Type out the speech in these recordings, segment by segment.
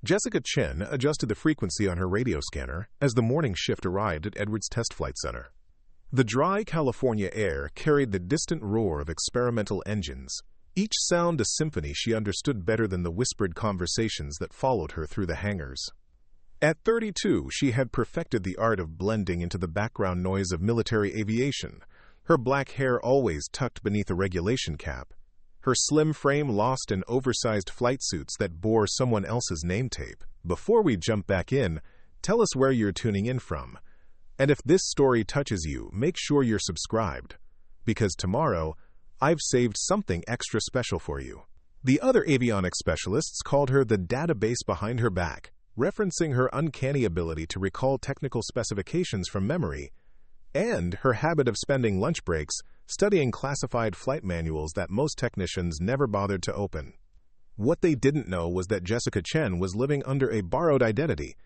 Jessica Chen adjusted the frequency on her radio scanner as the morning shift arrived at Edwards Test Flight Center. The dry California air carried the distant roar of experimental engines, each sound a symphony she understood better than the whispered conversations that followed her through the hangars. At 32, she had perfected the art of blending into the background noise of military aviation, her black hair always tucked beneath a regulation cap, her slim frame lost in oversized flight suits that bore someone else's name tape. Before we jump back in, tell us where you're tuning in from. And if this story touches you, make sure you're subscribed, because tomorrow, I've saved something extra special for you. The other avionics specialists called her the database behind her back, referencing her uncanny ability to recall technical specifications from memory, and her habit of spending lunch breaks studying classified flight manuals that most technicians never bothered to open. What they didn't know was that Jessica Chen was living under a borrowed identity,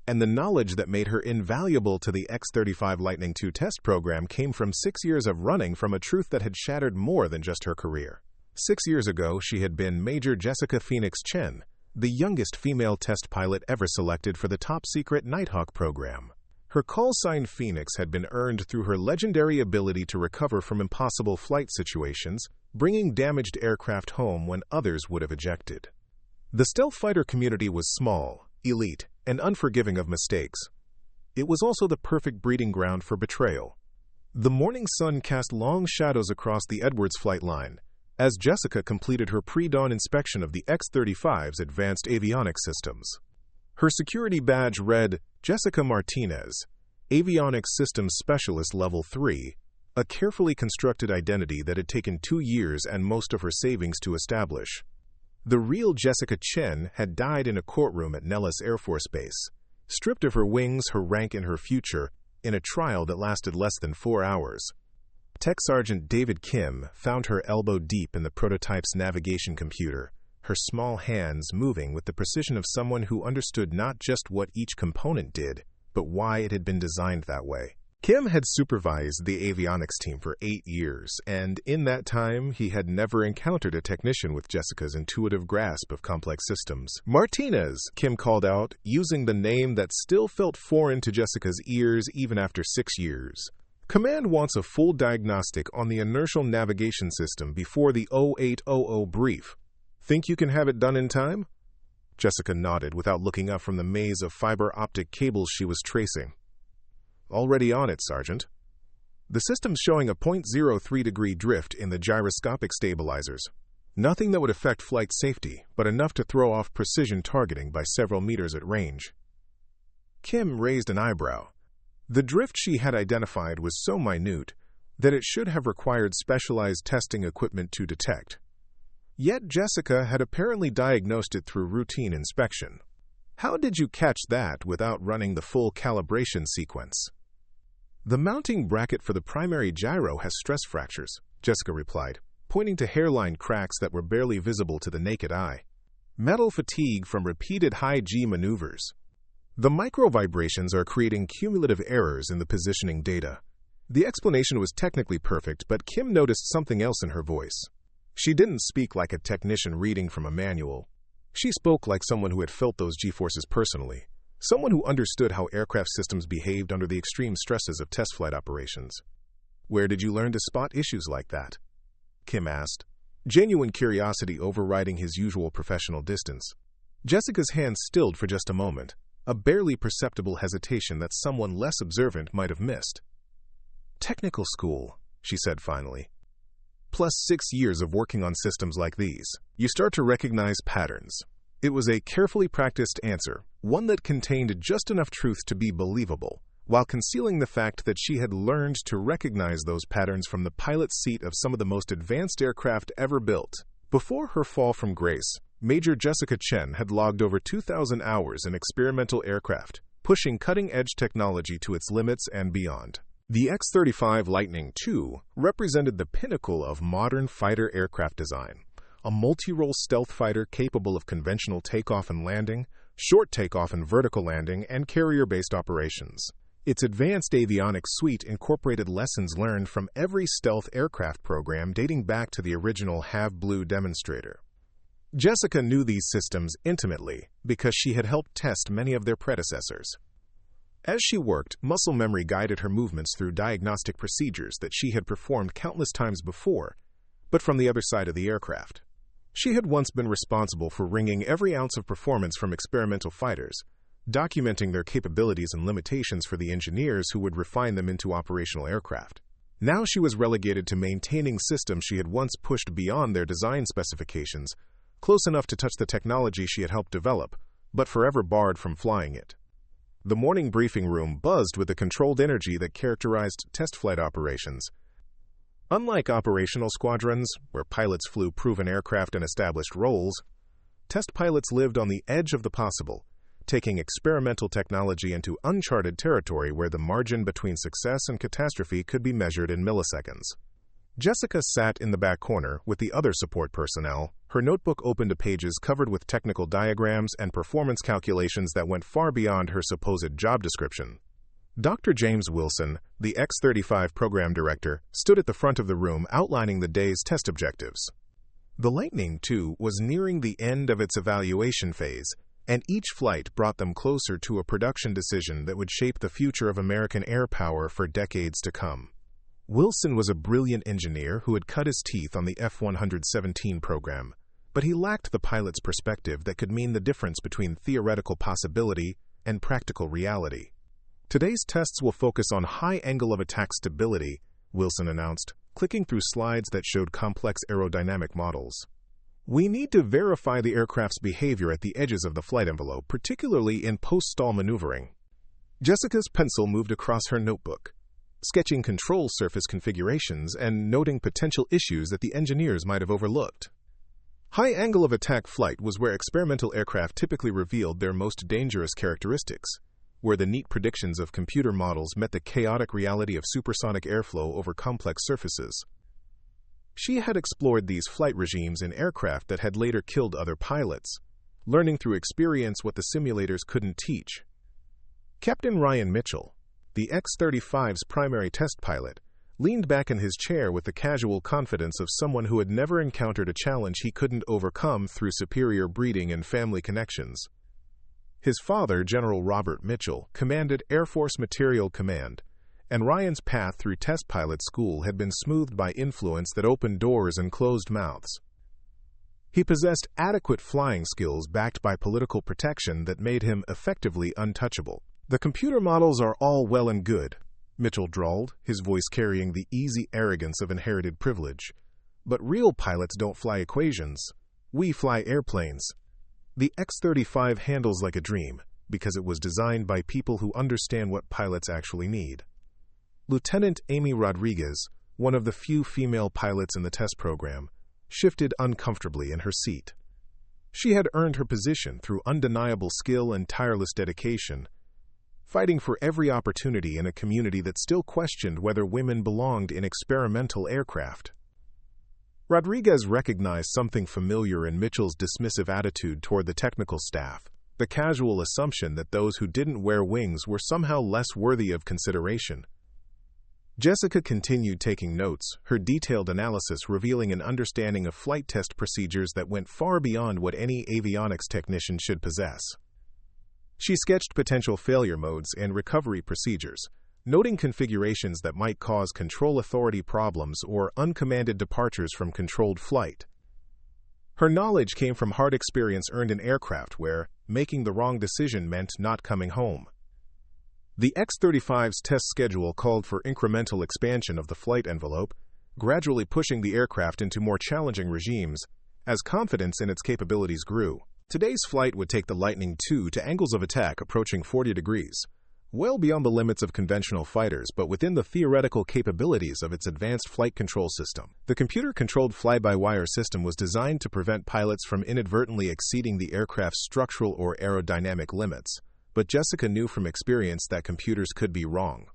and the knowledge that made her invaluable to the X-35 Lightning II test program came from 6 years of running from a truth that had shattered more than just her career. 6 years ago, she had been Major Jessica Phoenix Chen, the youngest female test pilot ever selected for the top-secret Nighthawk program. Her call sign Phoenix had been earned through her legendary ability to recover from impossible flight situations, bringing damaged aircraft home when others would have ejected. The stealth fighter community was small, elite, and unforgiving of mistakes. It was also the perfect breeding ground for betrayal. The morning sun cast long shadows across the Edwards flight line as Jessica completed her pre-dawn inspection of the X-35's advanced avionics systems. Her security badge read, Jessica Martinez, Avionics Systems Specialist Level 3, a carefully constructed identity that had taken 2 years and most of her savings to establish. The real Jessica Chen had died in a courtroom at Nellis Air Force Base, stripped of her wings, her rank, and her future, in a trial that lasted less than 4 hours. Tech Sergeant David Kim found her elbow deep in the prototype's navigation computer, her small hands moving with the precision of someone who understood not just what each component did, but why it had been designed that way. Kim had supervised the avionics team for 8 years, and in that time, he had never encountered a technician with Jessica's intuitive grasp of complex systems. Martinez, Kim called out, using the name that still felt foreign to Jessica's ears even after 6 years. Command wants a full diagnostic on the inertial navigation system before the 0800 brief. Think you can have it done in time? Jessica nodded without looking up from the maze of fiber optic cables she was tracing. Already on it, Sergeant. The system's showing a 0.03-degree drift in the gyroscopic stabilizers. Nothing that would affect flight safety, but enough to throw off precision targeting by several meters at range. Kim raised an eyebrow. The drift she had identified was so minute that it should have required specialized testing equipment to detect. Yet Jessica had apparently diagnosed it through routine inspection. How did you catch that without running the full calibration sequence? The mounting bracket for the primary gyro has stress fractures, Jessica replied, pointing to hairline cracks that were barely visible to the naked eye. Metal fatigue from repeated high G maneuvers. The micro-vibrations are creating cumulative errors in the positioning data. The explanation was technically perfect, but Kim noticed something else in her voice. She didn't speak like a technician reading from a manual. She spoke like someone who had felt those G-forces personally, someone who understood how aircraft systems behaved under the extreme stresses of test flight operations. Where did you learn to spot issues like that? Kim asked, genuine curiosity overriding his usual professional distance. Jessica's hands stilled for just a moment, a barely perceptible hesitation that someone less observant might have missed. Technical school, she said finally. Plus 6 years of working on systems like these. You start to recognize patterns. It was a carefully practiced answer, one that contained just enough truth to be believable, while concealing the fact that she had learned to recognize those patterns from the pilot's seat of some of the most advanced aircraft ever built. Before her fall from grace, Major Jessica Chen had logged over 2,000 hours in experimental aircraft, pushing cutting-edge technology to its limits and beyond. The X-35 Lightning II represented the pinnacle of modern fighter aircraft design, a multi-role stealth fighter capable of conventional takeoff and landing, short takeoff and vertical landing, and carrier-based operations. Its advanced avionics suite incorporated lessons learned from every stealth aircraft program dating back to the original Have Blue demonstrator. Jessica knew these systems intimately because she had helped test many of their predecessors. As she worked, muscle memory guided her movements through diagnostic procedures that she had performed countless times before, but from the other side of the aircraft. She had once been responsible for wringing every ounce of performance from experimental fighters, documenting their capabilities and limitations for the engineers who would refine them into operational aircraft. Now she was relegated to maintaining systems she had once pushed beyond their design specifications, close enough to touch the technology she had helped develop, but forever barred from flying it. The morning briefing room buzzed with the controlled energy that characterized test flight operations. Unlike operational squadrons, where pilots flew proven aircraft in established roles, test pilots lived on the edge of the possible, taking experimental technology into uncharted territory where the margin between success and catastrophe could be measured in milliseconds. Jessica sat in the back corner with the other support personnel, her notebook open to pages covered with technical diagrams and performance calculations that went far beyond her supposed job description. Dr. James Wilson, the X-35 program director, stood at the front of the room outlining the day's test objectives. The Lightning II was nearing the end of its evaluation phase, and each flight brought them closer to a production decision that would shape the future of American air power for decades to come. Wilson was a brilliant engineer who had cut his teeth on the F-117 program, but he lacked the pilot's perspective that could mean the difference between theoretical possibility and practical reality. Today's tests will focus on high angle of attack stability, Wilson announced, clicking through slides that showed complex aerodynamic models. We need to verify the aircraft's behavior at the edges of the flight envelope, particularly in post-stall maneuvering. Jessica's pencil moved across her notebook, sketching control surface configurations and noting potential issues that the engineers might have overlooked. High angle of attack flight was where experimental aircraft typically revealed their most dangerous characteristics, where the neat predictions of computer models met the chaotic reality of supersonic airflow over complex surfaces. She had explored these flight regimes in aircraft that had later killed other pilots, learning through experience what the simulators couldn't teach. Captain Ryan Mitchell, the X-35's primary test pilot, leaned back in his chair with the casual confidence of someone who had never encountered a challenge he couldn't overcome through superior breeding and family connections. His father, General Robert Mitchell, commanded Air Force Materiel Command, and Ryan's path through test pilot school had been smoothed by influence that opened doors and closed mouths. He possessed adequate flying skills backed by political protection that made him effectively untouchable. "The computer models are all well and good," Mitchell drawled, his voice carrying the easy arrogance of inherited privilege. "But real pilots don't fly equations. We fly airplanes. The X-35 handles like a dream because it was designed by people who understand what pilots actually need." Lieutenant Amy Rodriguez, one of the few female pilots in the test program, shifted uncomfortably in her seat. She had earned her position through undeniable skill and tireless dedication, fighting for every opportunity in a community that still questioned whether women belonged in experimental aircraft. Rodriguez recognized something familiar in Mitchell's dismissive attitude toward the technical staff, the casual assumption that those who didn't wear wings were somehow less worthy of consideration. Jessica continued taking notes, her detailed analysis revealing an understanding of flight test procedures that went far beyond what any avionics technician should possess. She sketched potential failure modes and recovery procedures, noting configurations that might cause control authority problems or uncommanded departures from controlled flight. Her knowledge came from hard experience earned in aircraft where making the wrong decision meant not coming home. The X-35's test schedule called for incremental expansion of the flight envelope, gradually pushing the aircraft into more challenging regimes as confidence in its capabilities grew. Today's flight would take the Lightning II to angles of attack approaching 40 degrees, well beyond the limits of conventional fighters, but within the theoretical capabilities of its advanced flight control system. The computer-controlled fly-by-wire system was designed to prevent pilots from inadvertently exceeding the aircraft's structural or aerodynamic limits, but Jessica knew from experience that computers could be wrong.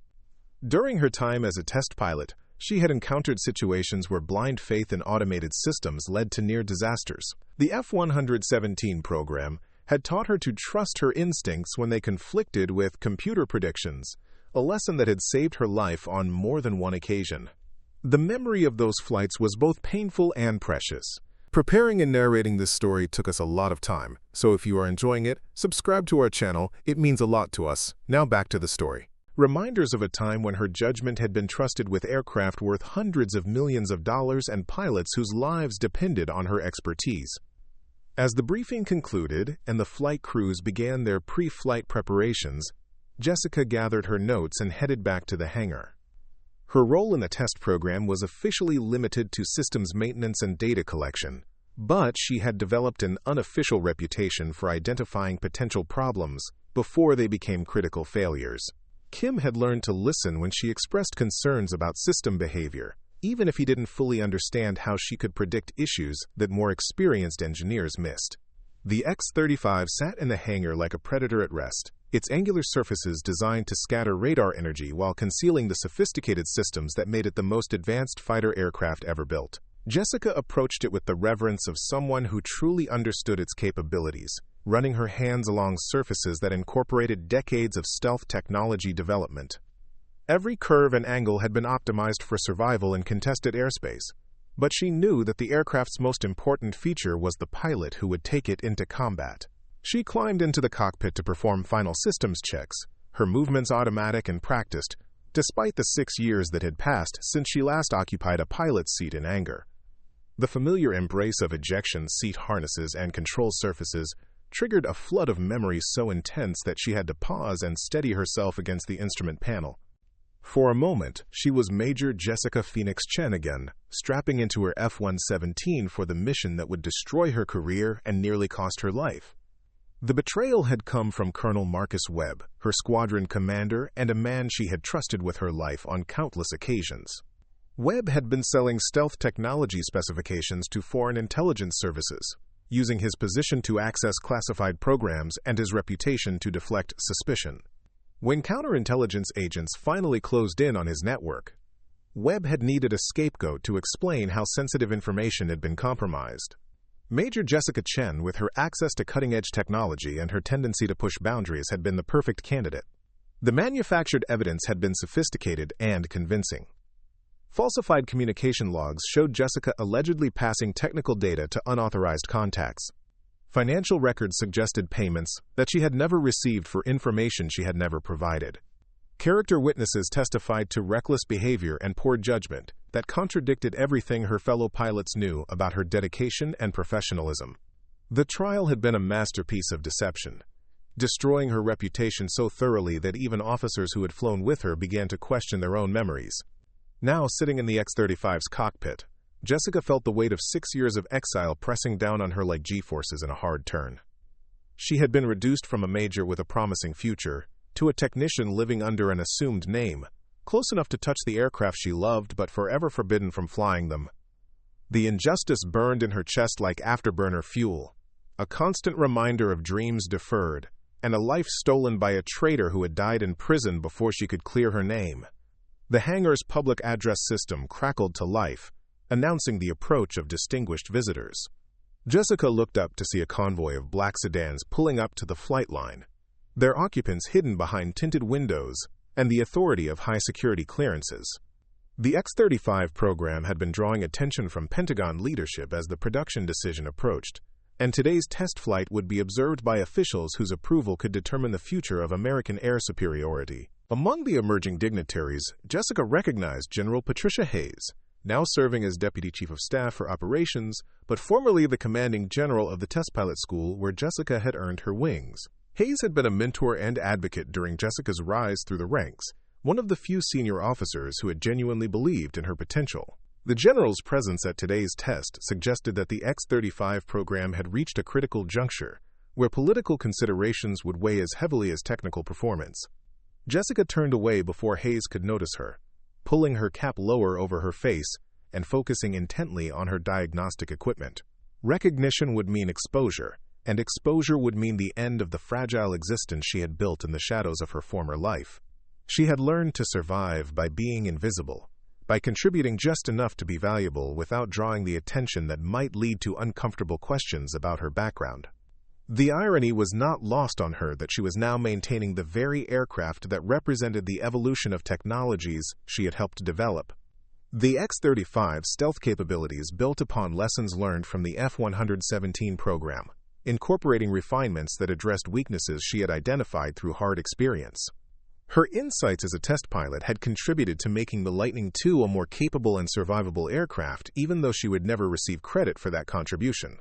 During her time as a test pilot, she had encountered situations where blind faith in automated systems led to near disasters. The F-117 program had taught her to trust her instincts when they conflicted with computer predictions, a lesson that had saved her life on more than one occasion. The memory of those flights was both painful and precious, Preparing and narrating this story took us a lot of time, so if you are enjoying it, subscribe to our channel. It means a lot to us. Now back to the story. Reminders of a time when her judgment had been trusted with aircraft worth hundreds of millions of dollars and pilots whose lives depended on her expertise. As the briefing concluded and the flight crews began their pre-flight preparations, Jessica gathered her notes and headed back to the hangar. Her role in the test program was officially limited to systems maintenance and data collection, but she had developed an unofficial reputation for identifying potential problems before they became critical failures. Kim had learned to listen when she expressed concerns about system behavior, even if he didn't fully understand how she could predict issues that more experienced engineers missed. The X-35 sat in the hangar like a predator at rest, its angular surfaces designed to scatter radar energy while concealing the sophisticated systems that made it the most advanced fighter aircraft ever built. Jessica approached it with the reverence of someone who truly understood its capabilities, running her hands along surfaces that incorporated decades of stealth technology development. Every curve and angle had been optimized for survival in contested airspace, but she knew that the aircraft's most important feature was the pilot who would take it into combat. She climbed into the cockpit to perform final systems checks, her movements automatic and practiced, despite the 6 years that had passed since she last occupied a pilot's seat in anger. The familiar embrace of ejection seat harnesses and control surfaces triggered a flood of memories so intense that she had to pause and steady herself against the instrument panel. For a moment, she was Major Jessica Phoenix Chen again, strapping into her F-117 for the mission that would destroy her career and nearly cost her life. The betrayal had come from Colonel Marcus Webb, her squadron commander and a man she had trusted with her life on countless occasions. Webb had been selling stealth technology specifications to foreign intelligence services, using his position to access classified programs and his reputation to deflect suspicion. When counterintelligence agents finally closed in on his network, Webb had needed a scapegoat to explain how sensitive information had been compromised. Major Jessica Chen, with her access to cutting-edge technology and her tendency to push boundaries, had been the perfect candidate. The manufactured evidence had been sophisticated and convincing. Falsified communication logs showed Jessica allegedly passing technical data to unauthorized contacts. Financial records suggested payments that she had never received for information she had never provided. Character witnesses testified to reckless behavior and poor judgment that contradicted everything her fellow pilots knew about her dedication and professionalism. The trial had been a masterpiece of deception, destroying her reputation so thoroughly that even officers who had flown with her began to question their own memories. Now, sitting in the X-35's cockpit, Jessica felt the weight of 6 years of exile pressing down on her like G-forces in a hard turn. She had been reduced from a major with a promising future to a technician living under an assumed name, close enough to touch the aircraft she loved but forever forbidden from flying them. The injustice burned in her chest like afterburner fuel, a constant reminder of dreams deferred, and a life stolen by a traitor who had died in prison before she could clear her name. The hangar's public address system crackled to life, announcing the approach of distinguished visitors. Jessica looked up to see a convoy of black sedans pulling up to the flight line, their occupants hidden behind tinted windows and the authority of high-security clearances. The X-35 program had been drawing attention from Pentagon leadership as the production decision approached, and today's test flight would be observed by officials whose approval could determine the future of American air superiority. Among the emerging dignitaries, Jessica recognized General Patricia Hayes, now serving as Deputy Chief of Staff for Operations, but formerly the commanding general of the test pilot school where Jessica had earned her wings. Hayes had been a mentor and advocate during Jessica's rise through the ranks, one of the few senior officers who had genuinely believed in her potential. The general's presence at today's test suggested that the X-35 program had reached a critical juncture, where political considerations would weigh as heavily as technical performance. Jessica turned away before Hayes could notice her, pulling her cap lower over her face and focusing intently on her diagnostic equipment. Recognition would mean exposure, and exposure would mean the end of the fragile existence she had built in the shadows of her former life. She had learned to survive by being invisible, by contributing just enough to be valuable without drawing the attention that might lead to uncomfortable questions about her background. The irony was not lost on her that she was now maintaining the very aircraft that represented the evolution of technologies she had helped develop. The X-35's stealth capabilities built upon lessons learned from the F-117 program, incorporating refinements that addressed weaknesses she had identified through hard experience. Her insights as a test pilot had contributed to making the Lightning II a more capable and survivable aircraft, even though she would never receive credit for that contribution.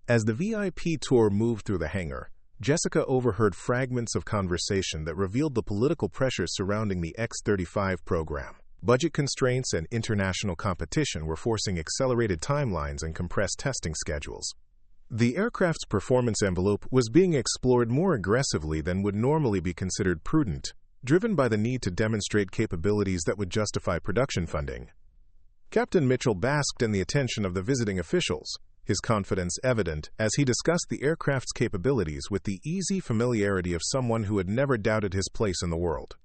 As the VIP tour moved through the hangar, Jessica overheard fragments of conversation that revealed the political pressures surrounding the X-35 program. Budget constraints and international competition were forcing accelerated timelines and compressed testing schedules. The aircraft's performance envelope was being explored more aggressively than would normally be considered prudent, driven by the need to demonstrate capabilities that would justify production funding. Captain Mitchell basked in the attention of the visiting officials, his confidence evident as he discussed the aircraft's capabilities with the easy familiarity of someone who had never doubted his place in the world.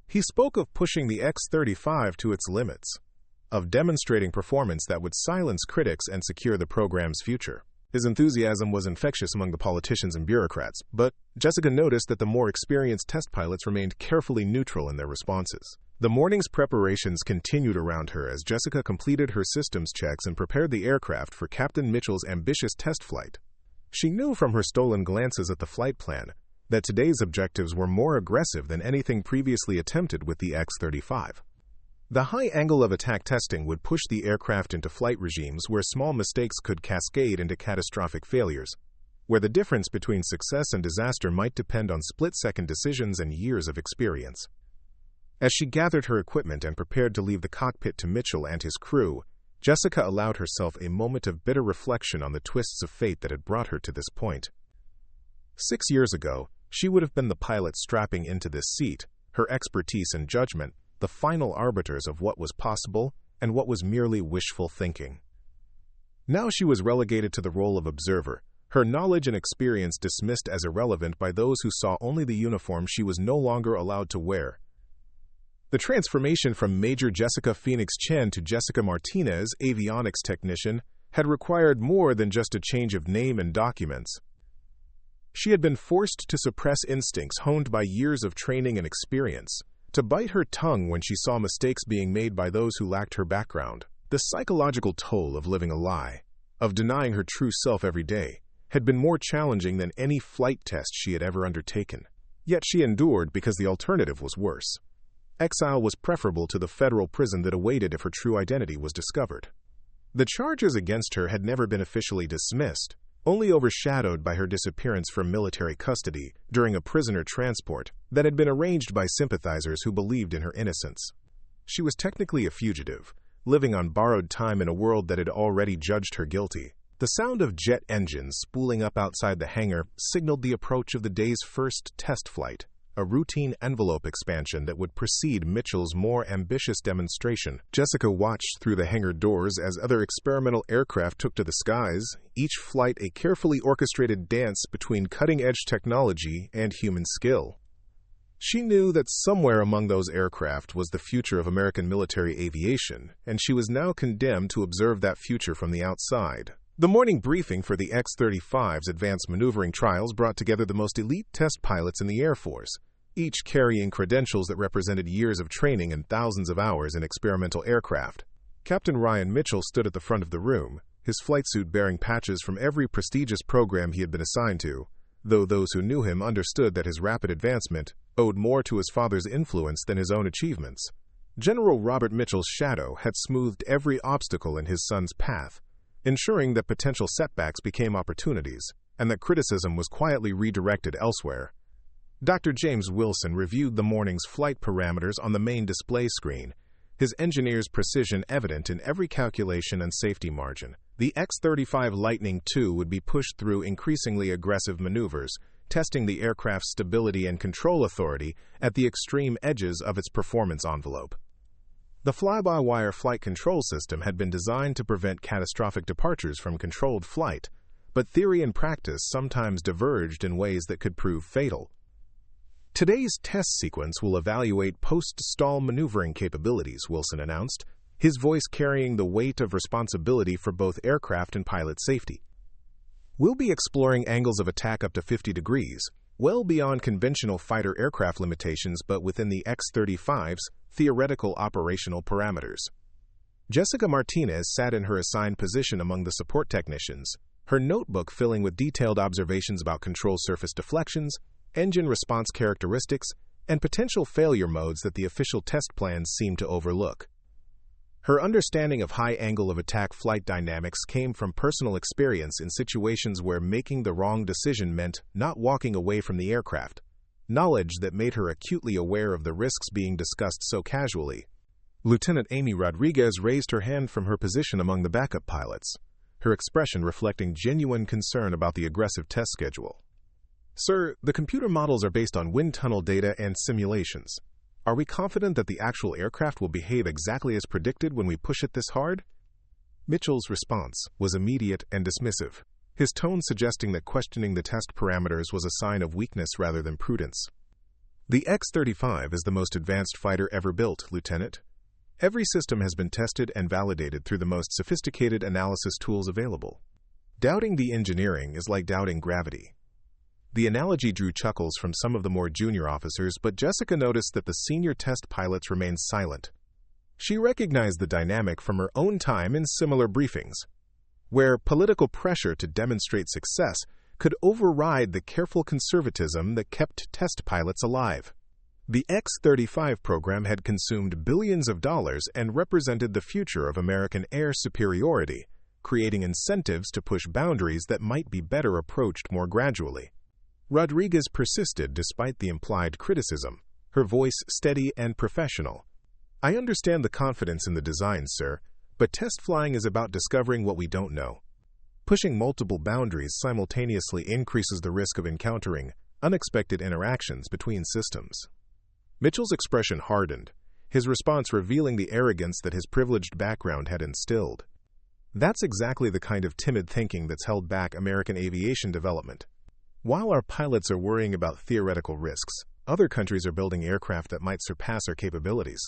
He spoke of pushing the X-35 to its limits, of demonstrating performance that would silence critics and secure the program's future. His enthusiasm was infectious among the politicians and bureaucrats, but Jessica noticed that the more experienced test pilots remained carefully neutral in their responses. The morning's preparations continued around her as Jessica completed her systems checks and prepared the aircraft for Captain Mitchell's ambitious test flight. She knew from her stolen glances at the flight plan that today's objectives were more aggressive than anything previously attempted with the X-35. The high angle of attack testing would push the aircraft into flight regimes where small mistakes could cascade into catastrophic failures, where the difference between success and disaster might depend on split-second decisions and years of experience. As she gathered her equipment and prepared to leave the cockpit to Mitchell and his crew, Jessica allowed herself a moment of bitter reflection on the twists of fate that had brought her to this point. 6 years ago, she would have been the pilot strapping into this seat, her expertise and judgment the final arbiters of what was possible and what was merely wishful thinking. Now she was relegated to the role of observer, her knowledge and experience dismissed as irrelevant by those who saw only the uniform she was no longer allowed to wear. The transformation from Major Jessica Phoenix Chen to Jessica Martinez, avionics technician, had required more than just a change of name and documents. She had been forced to suppress instincts honed by years of training and experience, to bite her tongue when she saw mistakes being made by those who lacked her background. The psychological toll of living a lie, of denying her true self every day, had been more challenging than any flight test she had ever undertaken. Yet she endured because the alternative was worse. Exile was preferable to the federal prison that awaited if her true identity was discovered. The charges against her had never been officially dismissed, only overshadowed by her disappearance from military custody during a prisoner transport that had been arranged by sympathizers who believed in her innocence. She was technically a fugitive, living on borrowed time in a world that had already judged her guilty. The sound of jet engines spooling up outside the hangar signaled the approach of the day's first test flight, a routine envelope expansion that would precede Mitchell's more ambitious demonstration. Jessica watched through the hangar doors as other experimental aircraft took to the skies, each flight a carefully orchestrated dance between cutting-edge technology and human skill. She knew that somewhere among those aircraft was the future of American military aviation, and she was now condemned to observe that future from the outside. The morning briefing for the X-35's advanced maneuvering trials brought together the most elite test pilots in the Air Force, each carrying credentials that represented years of training and thousands of hours in experimental aircraft. Captain Ryan Mitchell stood at the front of the room, his flight suit bearing patches from every prestigious program he had been assigned to, though those who knew him understood that his rapid advancement owed more to his father's influence than his own achievements. General Robert Mitchell's shadow had smoothed every obstacle in his son's path, ensuring that potential setbacks became opportunities, and that criticism was quietly redirected elsewhere. Dr. James Wilson reviewed the morning's flight parameters on the main display screen, his engineer's precision evident in every calculation and safety margin. The X-35 Lightning II would be pushed through increasingly aggressive maneuvers, testing the aircraft's stability and control authority at the extreme edges of its performance envelope. The fly-by-wire flight control system had been designed to prevent catastrophic departures from controlled flight, but theory and practice sometimes diverged in ways that could prove fatal. Today's test sequence will evaluate post-stall maneuvering capabilities, Wilson announced, his voice carrying the weight of responsibility for both aircraft and pilot safety. We'll be exploring angles of attack up to 50 degrees, well beyond conventional fighter aircraft limitations but within the X-35's theoretical operational parameters. Jessica Martinez sat in her assigned position among the support technicians, her notebook filling with detailed observations about control surface deflections, engine response characteristics, and potential failure modes that the official test plans seemed to overlook. Her understanding of high angle of attack flight dynamics came from personal experience in situations where making the wrong decision meant not walking away from the aircraft, knowledge that made her acutely aware of the risks being discussed so casually. Lieutenant Amy Rodriguez raised her hand from her position among the backup pilots, her expression reflecting genuine concern about the aggressive test schedule. "Sir, the computer models are based on wind tunnel data and simulations. Are we confident that the actual aircraft will behave exactly as predicted when we push it this hard?" Mitchell's response was immediate and dismissive, his tone suggesting that questioning the test parameters was a sign of weakness rather than prudence. "The X-35 is the most advanced fighter ever built, Lieutenant. Every system has been tested and validated through the most sophisticated analysis tools available. Doubting the engineering is like doubting gravity." The analogy drew chuckles from some of the more junior officers, but Jessica noticed that the senior test pilots remained silent. She recognized the dynamic from her own time in similar briefings, where political pressure to demonstrate success could override the careful conservatism that kept test pilots alive. The X-35 program had consumed billions of dollars and represented the future of American air superiority, creating incentives to push boundaries that might be better approached more gradually. Rodriguez persisted despite the implied criticism, her voice steady and professional. "I understand the confidence in the design, sir, but test flying is about discovering what we don't know. Pushing multiple boundaries simultaneously increases the risk of encountering unexpected interactions between systems." Mitchell's expression hardened, his response revealing the arrogance that his privileged background had instilled. That's exactly the kind of timid thinking that's held back American aviation development. While our pilots are worrying about theoretical risks, other countries are building aircraft that might surpass our capabilities.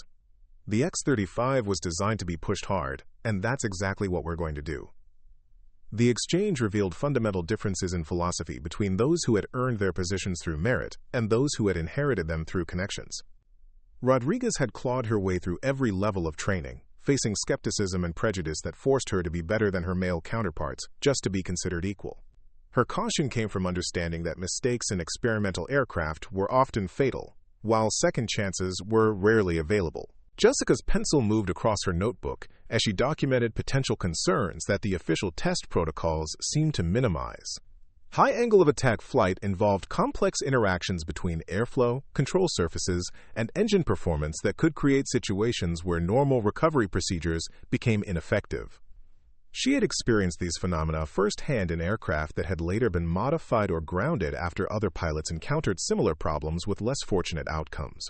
The X-35 was designed to be pushed hard, and that's exactly what we're going to do. The exchange revealed fundamental differences in philosophy between those who had earned their positions through merit and those who had inherited them through connections. Rodriguez had clawed her way through every level of training, facing skepticism and prejudice that forced her to be better than her male counterparts just to be considered equal. Her caution came from understanding that mistakes in experimental aircraft were often fatal, while second chances were rarely available. Jessica's pencil moved across her notebook as she documented potential concerns that the official test protocols seemed to minimize. High angle of attack flight involved complex interactions between airflow, control surfaces, and engine performance that could create situations where normal recovery procedures became ineffective. She had experienced these phenomena firsthand in aircraft that had later been modified or grounded after other pilots encountered similar problems with less fortunate outcomes.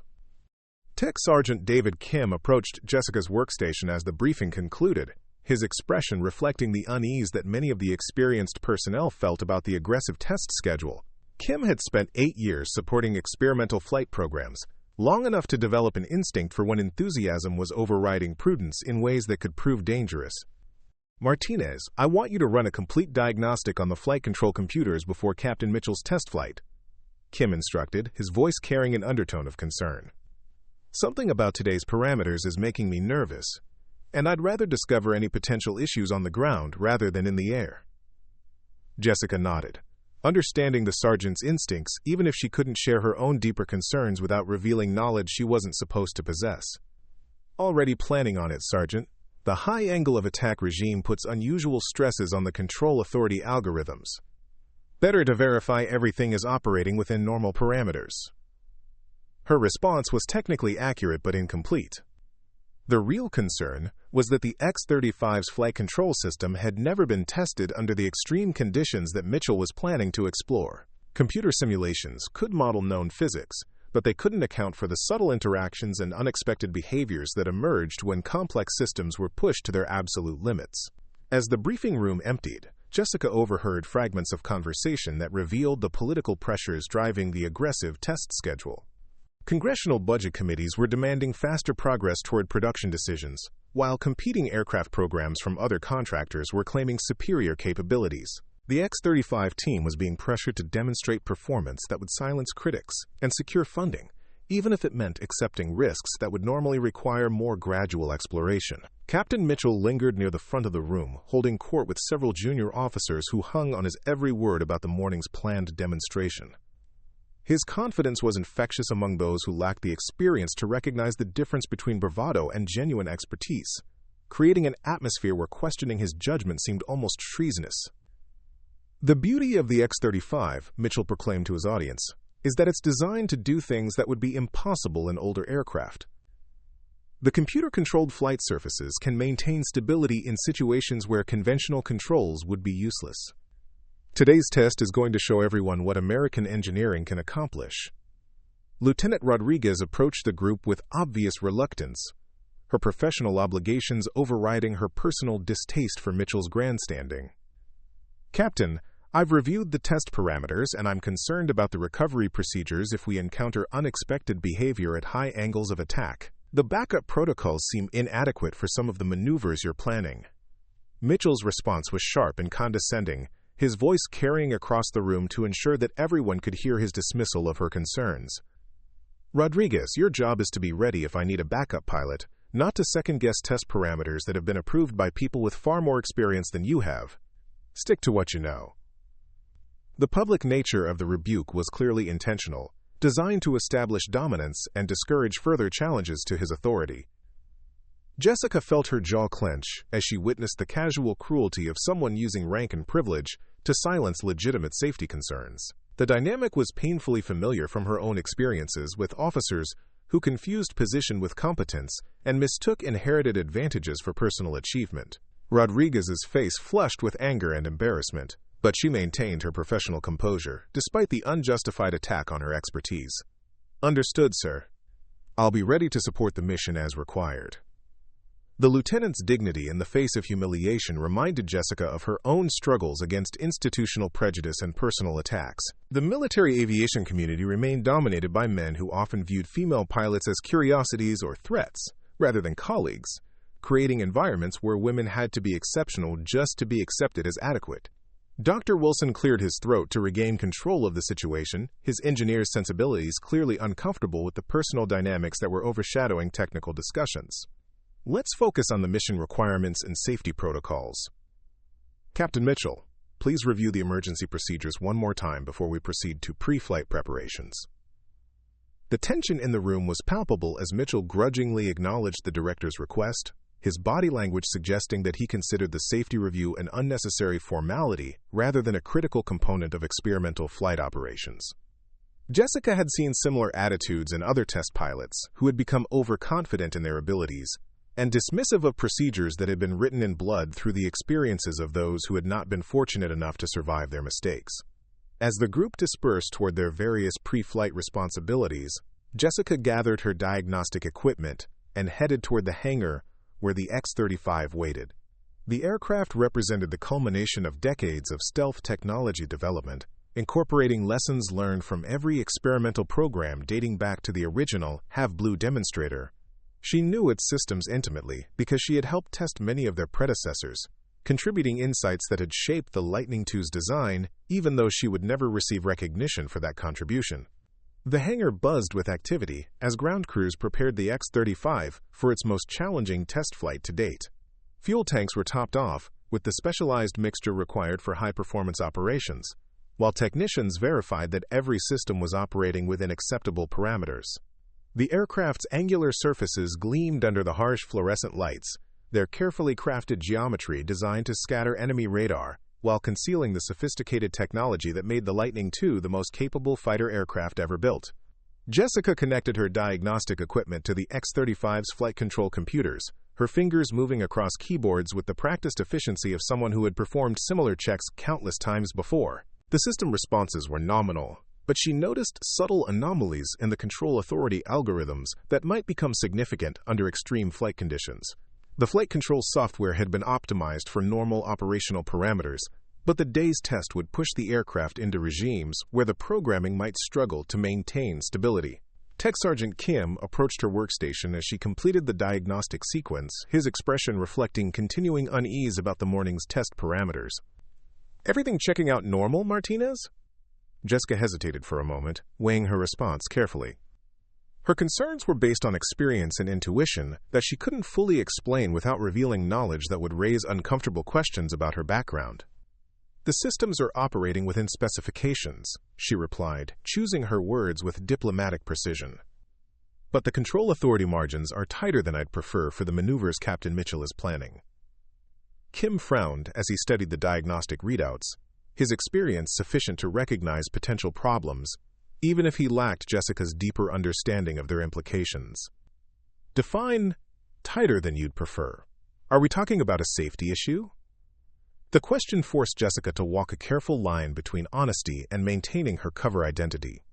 Tech Sergeant David Kim approached Jessica's workstation as the briefing concluded, his expression reflecting the unease that many of the experienced personnel felt about the aggressive test schedule. Kim had spent 8 years supporting experimental flight programs, long enough to develop an instinct for when enthusiasm was overriding prudence in ways that could prove dangerous. "Martinez, I want you to run a complete diagnostic on the flight control computers before Captain Mitchell's test flight," Kim instructed, his voice carrying an undertone of concern. "Something about today's parameters is making me nervous, and I'd rather discover any potential issues on the ground rather than in the air." Jessica nodded, understanding the sergeant's instincts even if she couldn't share her own deeper concerns without revealing knowledge she wasn't supposed to possess. "Already planning on it, Sergeant. The high angle of attack regime puts unusual stresses on the control authority algorithms. Better to verify everything is operating within normal parameters." Her response was technically accurate but incomplete. The real concern was that the X-35's flight control system had never been tested under the extreme conditions that Mitchell was planning to explore. Computer simulations could model known physics, but they couldn't account for the subtle interactions and unexpected behaviors that emerged when complex systems were pushed to their absolute limits. As the briefing room emptied, Jessica overheard fragments of conversation that revealed the political pressures driving the aggressive test schedule. Congressional budget committees were demanding faster progress toward production decisions, while competing aircraft programs from other contractors were claiming superior capabilities. The X-35 team was being pressured to demonstrate performance that would silence critics and secure funding, even if it meant accepting risks that would normally require more gradual exploration. Captain Mitchell lingered near the front of the room, holding court with several junior officers who hung on his every word about the morning's planned demonstration. His confidence was infectious among those who lacked the experience to recognize the difference between bravado and genuine expertise, creating an atmosphere where questioning his judgment seemed almost treasonous. The beauty of the X-35, Mitchell proclaimed to his audience, is that it's designed to do things that would be impossible in older aircraft. The computer-controlled flight surfaces can maintain stability in situations where conventional controls would be useless. Today's test is going to show everyone what American engineering can accomplish. Lieutenant Rodriguez approached the group with obvious reluctance, her professional obligations overriding her personal distaste for Mitchell's grandstanding. "Captain, I've reviewed the test parameters and I'm concerned about the recovery procedures if we encounter unexpected behavior at high angles of attack. The backup protocols seem inadequate for some of the maneuvers you're planning." Mitchell's response was sharp and condescending, his voice carrying across the room to ensure that everyone could hear his dismissal of her concerns. "Rodriguez, your job is to be ready if I need a backup pilot, not to second-guess test parameters that have been approved by people with far more experience than you have. Stick to what you know." The public nature of the rebuke was clearly intentional, designed to establish dominance and discourage further challenges to his authority. Jessica felt her jaw clench as she witnessed the casual cruelty of someone using rank and privilege to silence legitimate safety concerns. The dynamic was painfully familiar from her own experiences with officers who confused position with competence and mistook inherited advantages for personal achievement. Rodriguez's face flushed with anger and embarrassment, but she maintained her professional composure despite the unjustified attack on her expertise. "Understood, sir. I'll be ready to support the mission as required." The lieutenant's dignity in the face of humiliation reminded Jessica of her own struggles against institutional prejudice and personal attacks. The military aviation community remained dominated by men who often viewed female pilots as curiosities or threats, rather than colleagues, creating environments where women had to be exceptional just to be accepted as adequate. Dr. Wilson cleared his throat to regain control of the situation, his engineer's sensibilities clearly uncomfortable with the personal dynamics that were overshadowing technical discussions. "Let's focus on the mission requirements and safety protocols. Captain Mitchell, please review the emergency procedures one more time before we proceed to pre-flight preparations." The tension in the room was palpable as Mitchell grudgingly acknowledged the director's request, his body language suggesting that he considered the safety review an unnecessary formality rather than a critical component of experimental flight operations. Jessica had seen similar attitudes in other test pilots who had become overconfident in their abilities and dismissive of procedures that had been written in blood through the experiences of those who had not been fortunate enough to survive their mistakes. As the group dispersed toward their various pre-flight responsibilities, Jessica gathered her diagnostic equipment and headed toward the hangar where the X-35 waited. The aircraft represented the culmination of decades of stealth technology development, incorporating lessons learned from every experimental program dating back to the original Have Blue demonstrator. She knew its systems intimately because she had helped test many of their predecessors, contributing insights that had shaped the Lightning II's design, even though she would never receive recognition for that contribution. The hangar buzzed with activity as ground crews prepared the X-35 for its most challenging test flight to date. Fuel tanks were topped off with the specialized mixture required for high-performance operations, while technicians verified that every system was operating within acceptable parameters. The aircraft's angular surfaces gleamed under the harsh fluorescent lights, their carefully crafted geometry designed to scatter enemy radar, while concealing the sophisticated technology that made the Lightning II the most capable fighter aircraft ever built. Jessica connected her diagnostic equipment to the X-35's flight control computers, her fingers moving across keyboards with the practiced efficiency of someone who had performed similar checks countless times before. The system responses were nominal, but she noticed subtle anomalies in the control authority algorithms that might become significant under extreme flight conditions. The flight control software had been optimized for normal operational parameters, but the day's test would push the aircraft into regimes where the programming might struggle to maintain stability. Tech Sergeant Kim approached her workstation as she completed the diagnostic sequence, his expression reflecting continuing unease about the morning's test parameters. "Everything checking out normal, Martinez?" Jessica hesitated for a moment, weighing her response carefully. Her concerns were based on experience and intuition that she couldn't fully explain without revealing knowledge that would raise uncomfortable questions about her background. "The systems are operating within specifications," she replied, choosing her words with diplomatic precision. "But the control authority margins are tighter than I'd prefer for the maneuvers Captain Mitchell is planning." Kim frowned as he studied the diagnostic readouts, his experience sufficient to recognize potential problems, even if he lacked Jessica's deeper understanding of their implications. "Define tighter than you'd prefer. Are we talking about a safety issue?" The question forced Jessica to walk a careful line between honesty and maintaining her cover identity.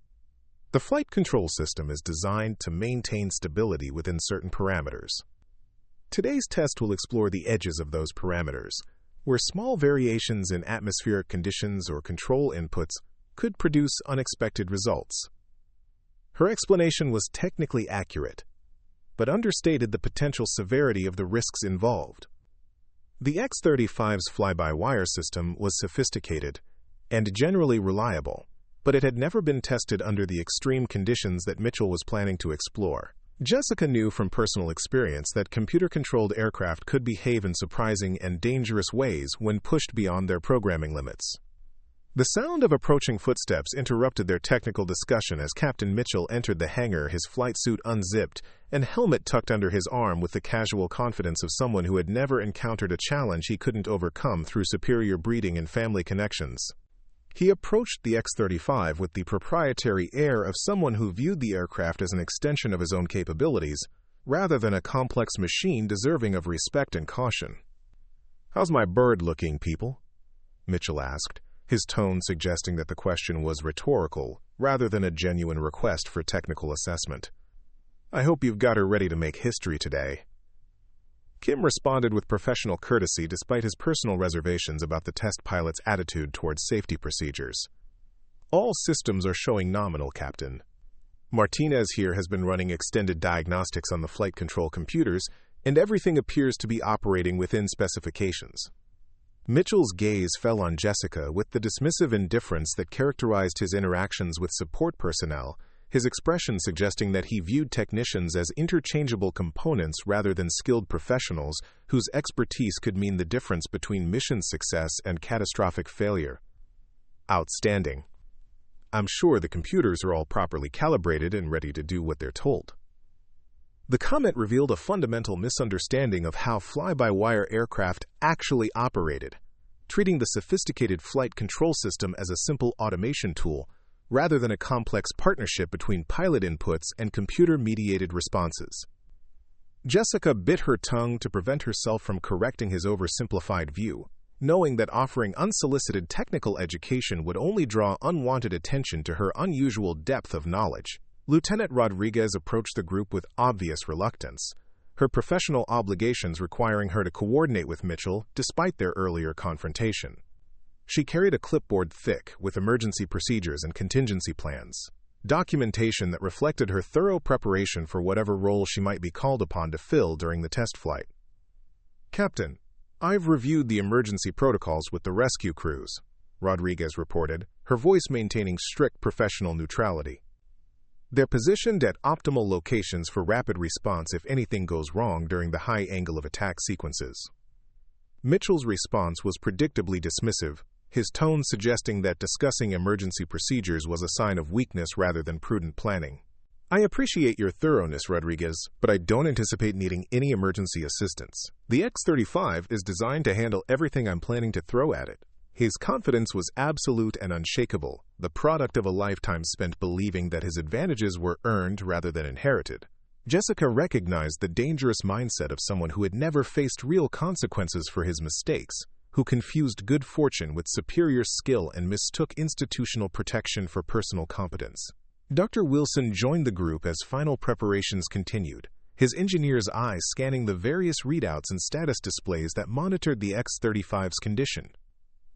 The flight control system is designed to maintain stability within certain parameters. Today's test will explore the edges of those parameters, where small variations in atmospheric conditions or control inputs could produce unexpected results. Her explanation was technically accurate, but understated the potential severity of the risks involved. The X-35's fly-by-wire system was sophisticated and generally reliable, but it had never been tested under the extreme conditions that Mitchell was planning to explore. Jessica knew from personal experience that computer-controlled aircraft could behave in surprising and dangerous ways when pushed beyond their programming limits. The sound of approaching footsteps interrupted their technical discussion as Captain Mitchell entered the hangar, his flight suit unzipped and helmet tucked under his arm with the casual confidence of someone who had never encountered a challenge he couldn't overcome through superior breeding and family connections. He approached the X-35 with the proprietary air of someone who viewed the aircraft as an extension of his own capabilities, rather than a complex machine deserving of respect and caution. "How's my bird looking, people?" Mitchell asked, his tone suggesting that the question was rhetorical, rather than a genuine request for technical assessment. "I hope you've got her ready to make history today." Kim responded with professional courtesy despite his personal reservations about the test pilot's attitude towards safety procedures. "All systems are showing nominal, Captain. Martinez here has been running extended diagnostics on the flight control computers, and everything appears to be operating within specifications." Mitchell's gaze fell on Jessica with the dismissive indifference that characterized his interactions with support personnel, his expression suggesting that he viewed technicians as interchangeable components rather than skilled professionals whose expertise could mean the difference between mission success and catastrophic failure. "Outstanding. I'm sure the computers are all properly calibrated and ready to do what they're told." The comment revealed a fundamental misunderstanding of how fly-by-wire aircraft actually operated, treating the sophisticated flight control system as a simple automation tool, rather than a complex partnership between pilot inputs and computer-mediated responses. Jessica bit her tongue to prevent herself from correcting his oversimplified view, knowing that offering unsolicited technical education would only draw unwanted attention to her unusual depth of knowledge. Lieutenant Rodriguez approached the group with obvious reluctance, her professional obligations requiring her to coordinate with Mitchell despite their earlier confrontation. She carried a clipboard thick with emergency procedures and contingency plans, documentation that reflected her thorough preparation for whatever role she might be called upon to fill during the test flight. "Captain, I've reviewed the emergency protocols with the rescue crews," Rodriguez reported, her voice maintaining strict professional neutrality. "They're positioned at optimal locations for rapid response if anything goes wrong during the high angle of attack sequences." Mitchell's response was predictably dismissive, his tone suggesting that discussing emergency procedures was a sign of weakness rather than prudent planning. "I appreciate your thoroughness, Rodriguez, but I don't anticipate needing any emergency assistance. The X-35 is designed to handle everything I'm planning to throw at it." His confidence was absolute and unshakable, the product of a lifetime spent believing that his advantages were earned rather than inherited. Jessica recognized the dangerous mindset of someone who had never faced real consequences for his mistakes, who confused good fortune with superior skill and mistook institutional protection for personal competence. Dr. Wilson joined the group as final preparations continued, his engineer's eyes scanning the various readouts and status displays that monitored the X-35's condition.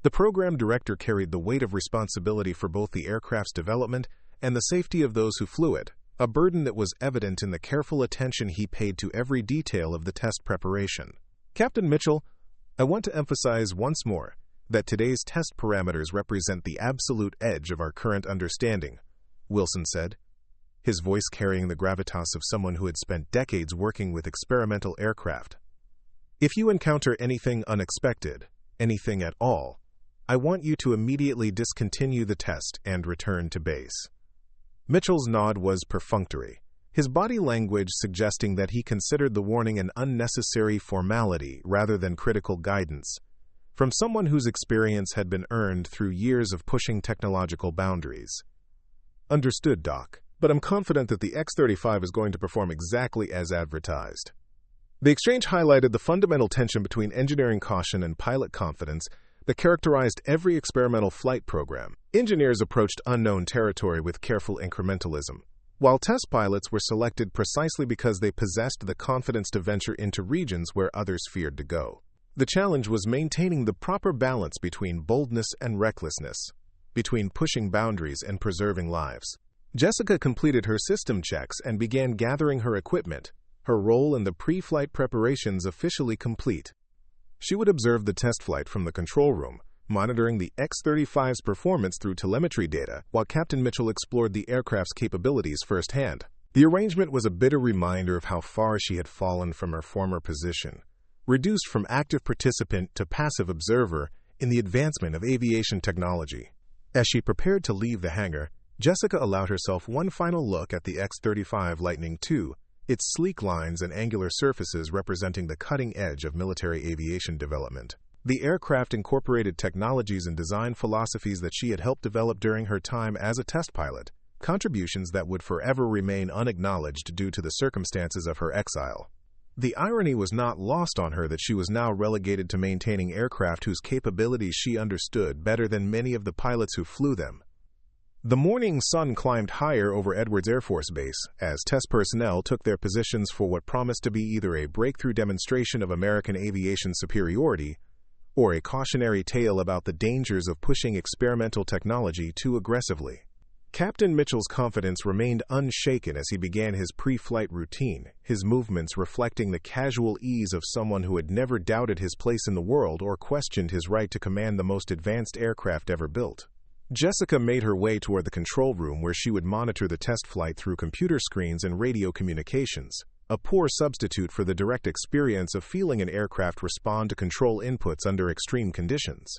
The program director carried the weight of responsibility for both the aircraft's development and the safety of those who flew it, a burden that was evident in the careful attention he paid to every detail of the test preparation. "Captain Mitchell, I want to emphasize once more that today's test parameters represent the absolute edge of our current understanding," Wilson said, his voice carrying the gravitas of someone who had spent decades working with experimental aircraft. "If you encounter anything unexpected, anything at all, I want you to immediately discontinue the test and return to base." Mitchell's nod was perfunctory, his body language suggesting that he considered the warning an unnecessary formality rather than critical guidance, from someone whose experience had been earned through years of pushing technological boundaries. "Understood, Doc, but I'm confident that the X-35 is going to perform exactly as advertised." The exchange highlighted the fundamental tension between engineering caution and pilot confidence that characterized every experimental flight program. Engineers approached unknown territory with careful incrementalism, while test pilots were selected precisely because they possessed the confidence to venture into regions where others feared to go. The challenge was maintaining the proper balance between boldness and recklessness, between pushing boundaries and preserving lives. Jessica completed her system checks and began gathering her equipment, her role in the pre-flight preparations officially complete. She would observe the test flight from the control room, monitoring the X-35's performance through telemetry data, while Captain Mitchell explored the aircraft's capabilities firsthand. The arrangement was a bitter reminder of how far she had fallen from her former position, reduced from active participant to passive observer in the advancement of aviation technology. As she prepared to leave the hangar, Jessica allowed herself one final look at the X-35 Lightning II, its sleek lines and angular surfaces representing the cutting edge of military aviation development. The aircraft incorporated technologies and design philosophies that she had helped develop during her time as a test pilot, contributions that would forever remain unacknowledged due to the circumstances of her exile. The irony was not lost on her that she was now relegated to maintaining aircraft whose capabilities she understood better than many of the pilots who flew them. The morning sun climbed higher over Edwards Air Force Base as test personnel took their positions for what promised to be either a breakthrough demonstration of American aviation superiority or a cautionary tale about the dangers of pushing experimental technology too aggressively. Captain Mitchell's confidence remained unshaken as he began his pre-flight routine, his movements reflecting the casual ease of someone who had never doubted his place in the world or questioned his right to command the most advanced aircraft ever built. Jessica made her way toward the control room where she would monitor the test flight through computer screens and radio communications, a poor substitute for the direct experience of feeling an aircraft respond to control inputs under extreme conditions.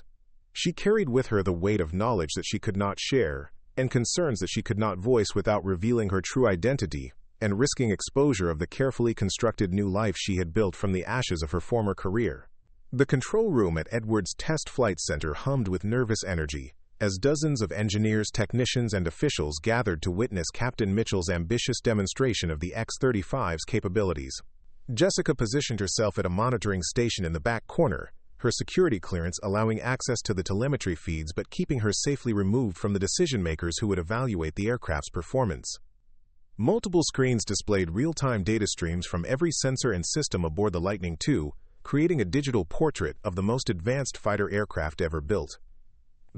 She carried with her the weight of knowledge that she could not share, and concerns that she could not voice without revealing her true identity and risking exposure of the carefully constructed new life she had built from the ashes of her former career. The control room at Edwards Test Flight Center hummed with nervous energy, as dozens of engineers, technicians, and officials gathered to witness Captain Mitchell's ambitious demonstration of the X-35's capabilities. Jessica positioned herself at a monitoring station in the back corner, her security clearance allowing access to the telemetry feeds but keeping her safely removed from the decision-makers who would evaluate the aircraft's performance. Multiple screens displayed real-time data streams from every sensor and system aboard the Lightning II, creating a digital portrait of the most advanced fighter aircraft ever built.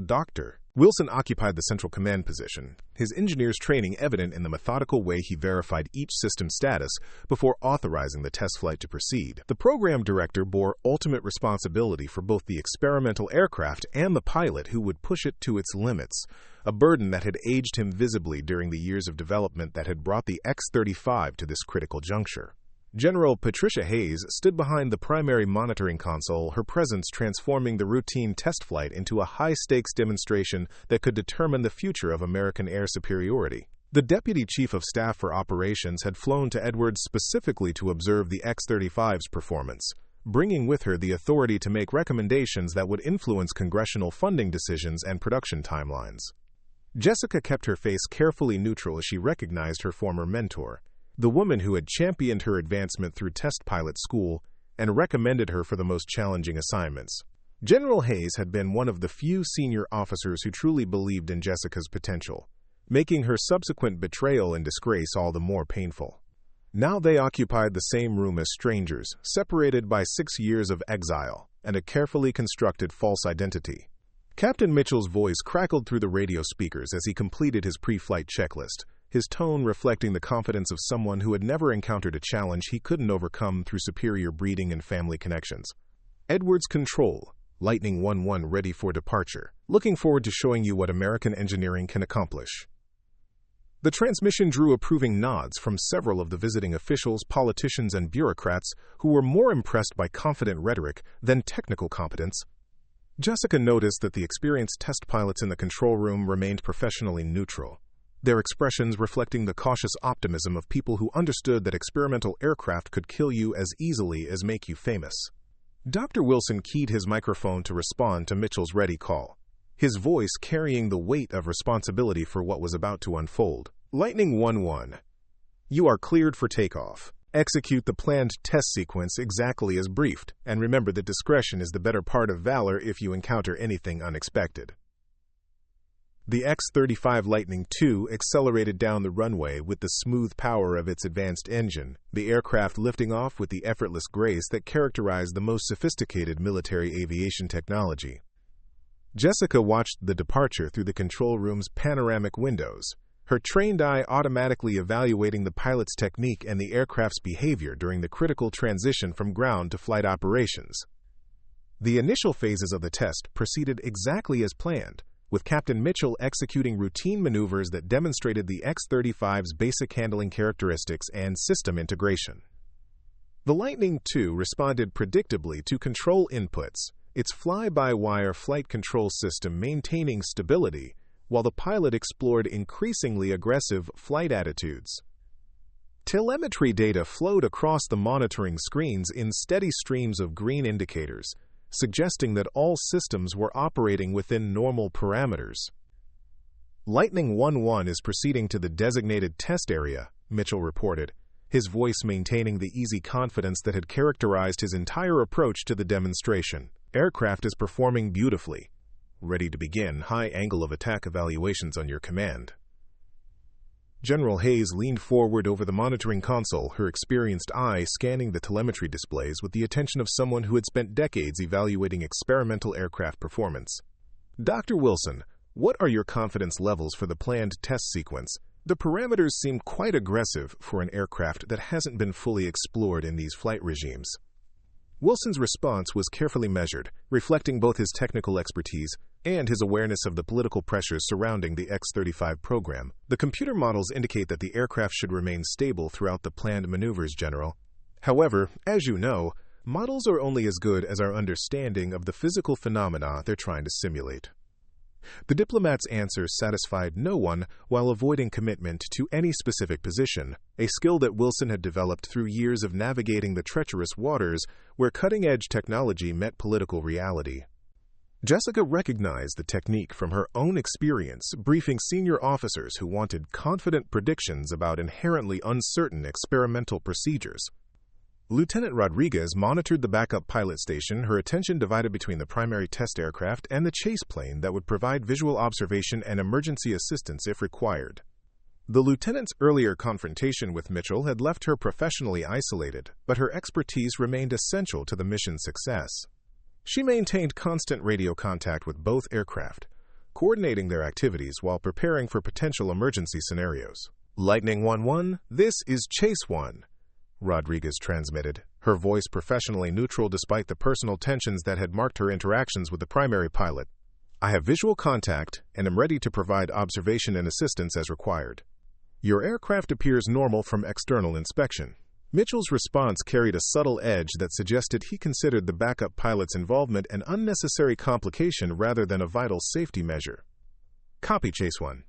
Dr. Wilson occupied the central command position, his engineer's training evident in the methodical way he verified each system status before authorizing the test flight to proceed. The program director bore ultimate responsibility for both the experimental aircraft and the pilot who would push it to its limits, a burden that had aged him visibly during the years of development that had brought the X-35 to this critical juncture. General Patricia Hayes stood behind the primary monitoring console, her presence transforming the routine test flight into a high-stakes demonstration that could determine the future of American air superiority. The Deputy Chief of Staff for Operations had flown to Edwards specifically to observe the X-35's performance, bringing with her the authority to make recommendations that would influence congressional funding decisions and production timelines. Jessica kept her face carefully neutral as she recognized her former mentor, the woman who had championed her advancement through test pilot school and recommended her for the most challenging assignments. General Hayes had been one of the few senior officers who truly believed in Jessica's potential, making her subsequent betrayal and disgrace all the more painful. Now they occupied the same room as strangers, separated by 6 years of exile and a carefully constructed false identity. Captain Mitchell's voice crackled through the radio speakers as he completed his pre-flight checklist, his tone reflecting the confidence of someone who had never encountered a challenge he couldn't overcome through superior breeding and family connections. Edwards Control, Lightning 11 ready for departure. Looking forward to showing you what American engineering can accomplish. The transmission drew approving nods from several of the visiting officials, politicians, and bureaucrats who were more impressed by confident rhetoric than technical competence. Jessica noticed that the experienced test pilots in the control room remained professionally neutral, their expressions reflecting the cautious optimism of people who understood that experimental aircraft could kill you as easily as make you famous. Dr. Wilson keyed his microphone to respond to Mitchell's ready call, his voice carrying the weight of responsibility for what was about to unfold. Lightning 1-1. You are cleared for takeoff. Execute the planned test sequence exactly as briefed, and remember that discretion is the better part of valor if you encounter anything unexpected. The X-35 Lightning II accelerated down the runway with the smooth power of its advanced engine, the aircraft lifting off with the effortless grace that characterized the most sophisticated military aviation technology. Jessica watched the departure through the control room's panoramic windows, her trained eye automatically evaluating the pilot's technique and the aircraft's behavior during the critical transition from ground to flight operations. The initial phases of the test proceeded exactly as planned, with Captain Mitchell executing routine maneuvers that demonstrated the X-35's basic handling characteristics and system integration. The Lightning II responded predictably to control inputs, its fly-by-wire flight control system maintaining stability, while the pilot explored increasingly aggressive flight attitudes. Telemetry data flowed across the monitoring screens in steady streams of green indicators, suggesting that all systems were operating within normal parameters. Lightning 1-1 is proceeding to the designated test area, Mitchell reported, his voice maintaining the easy confidence that had characterized his entire approach to the demonstration. Aircraft is performing beautifully. Ready to begin high angle of attack evaluations on your command. General Hayes leaned forward over the monitoring console, her experienced eye scanning the telemetry displays with the attention of someone who had spent decades evaluating experimental aircraft performance. Dr. Wilson, what are your confidence levels for the planned test sequence? The parameters seem quite aggressive for an aircraft that hasn't been fully explored in these flight regimes. Wilson's response was carefully measured, reflecting both his technical expertise and his awareness of the political pressures surrounding the X-35 program. The computer models indicate that the aircraft should remain stable throughout the planned maneuvers, General. However, as you know, models are only as good as our understanding of the physical phenomena they're trying to simulate. The diplomat's answer satisfied no one while avoiding commitment to any specific position, a skill that Wilson had developed through years of navigating the treacherous waters where cutting-edge technology met political reality. Jessica recognized the technique from her own experience briefing senior officers who wanted confident predictions about inherently uncertain experimental procedures. Lieutenant Rodriguez monitored the backup pilot station, her attention divided between the primary test aircraft and the chase plane that would provide visual observation and emergency assistance if required. The lieutenant's earlier confrontation with Mitchell had left her professionally isolated, but her expertise remained essential to the mission's success. She maintained constant radio contact with both aircraft, coordinating their activities while preparing for potential emergency scenarios. Lightning 1-1, this is Chase 1. Rodriguez transmitted, her voice professionally neutral despite the personal tensions that had marked her interactions with the primary pilot. I have visual contact and am ready to provide observation and assistance as required. Your aircraft appears normal from external inspection. Mitchell's response carried a subtle edge that suggested he considered the backup pilot's involvement an unnecessary complication rather than a vital safety measure. Copy, Chase 1.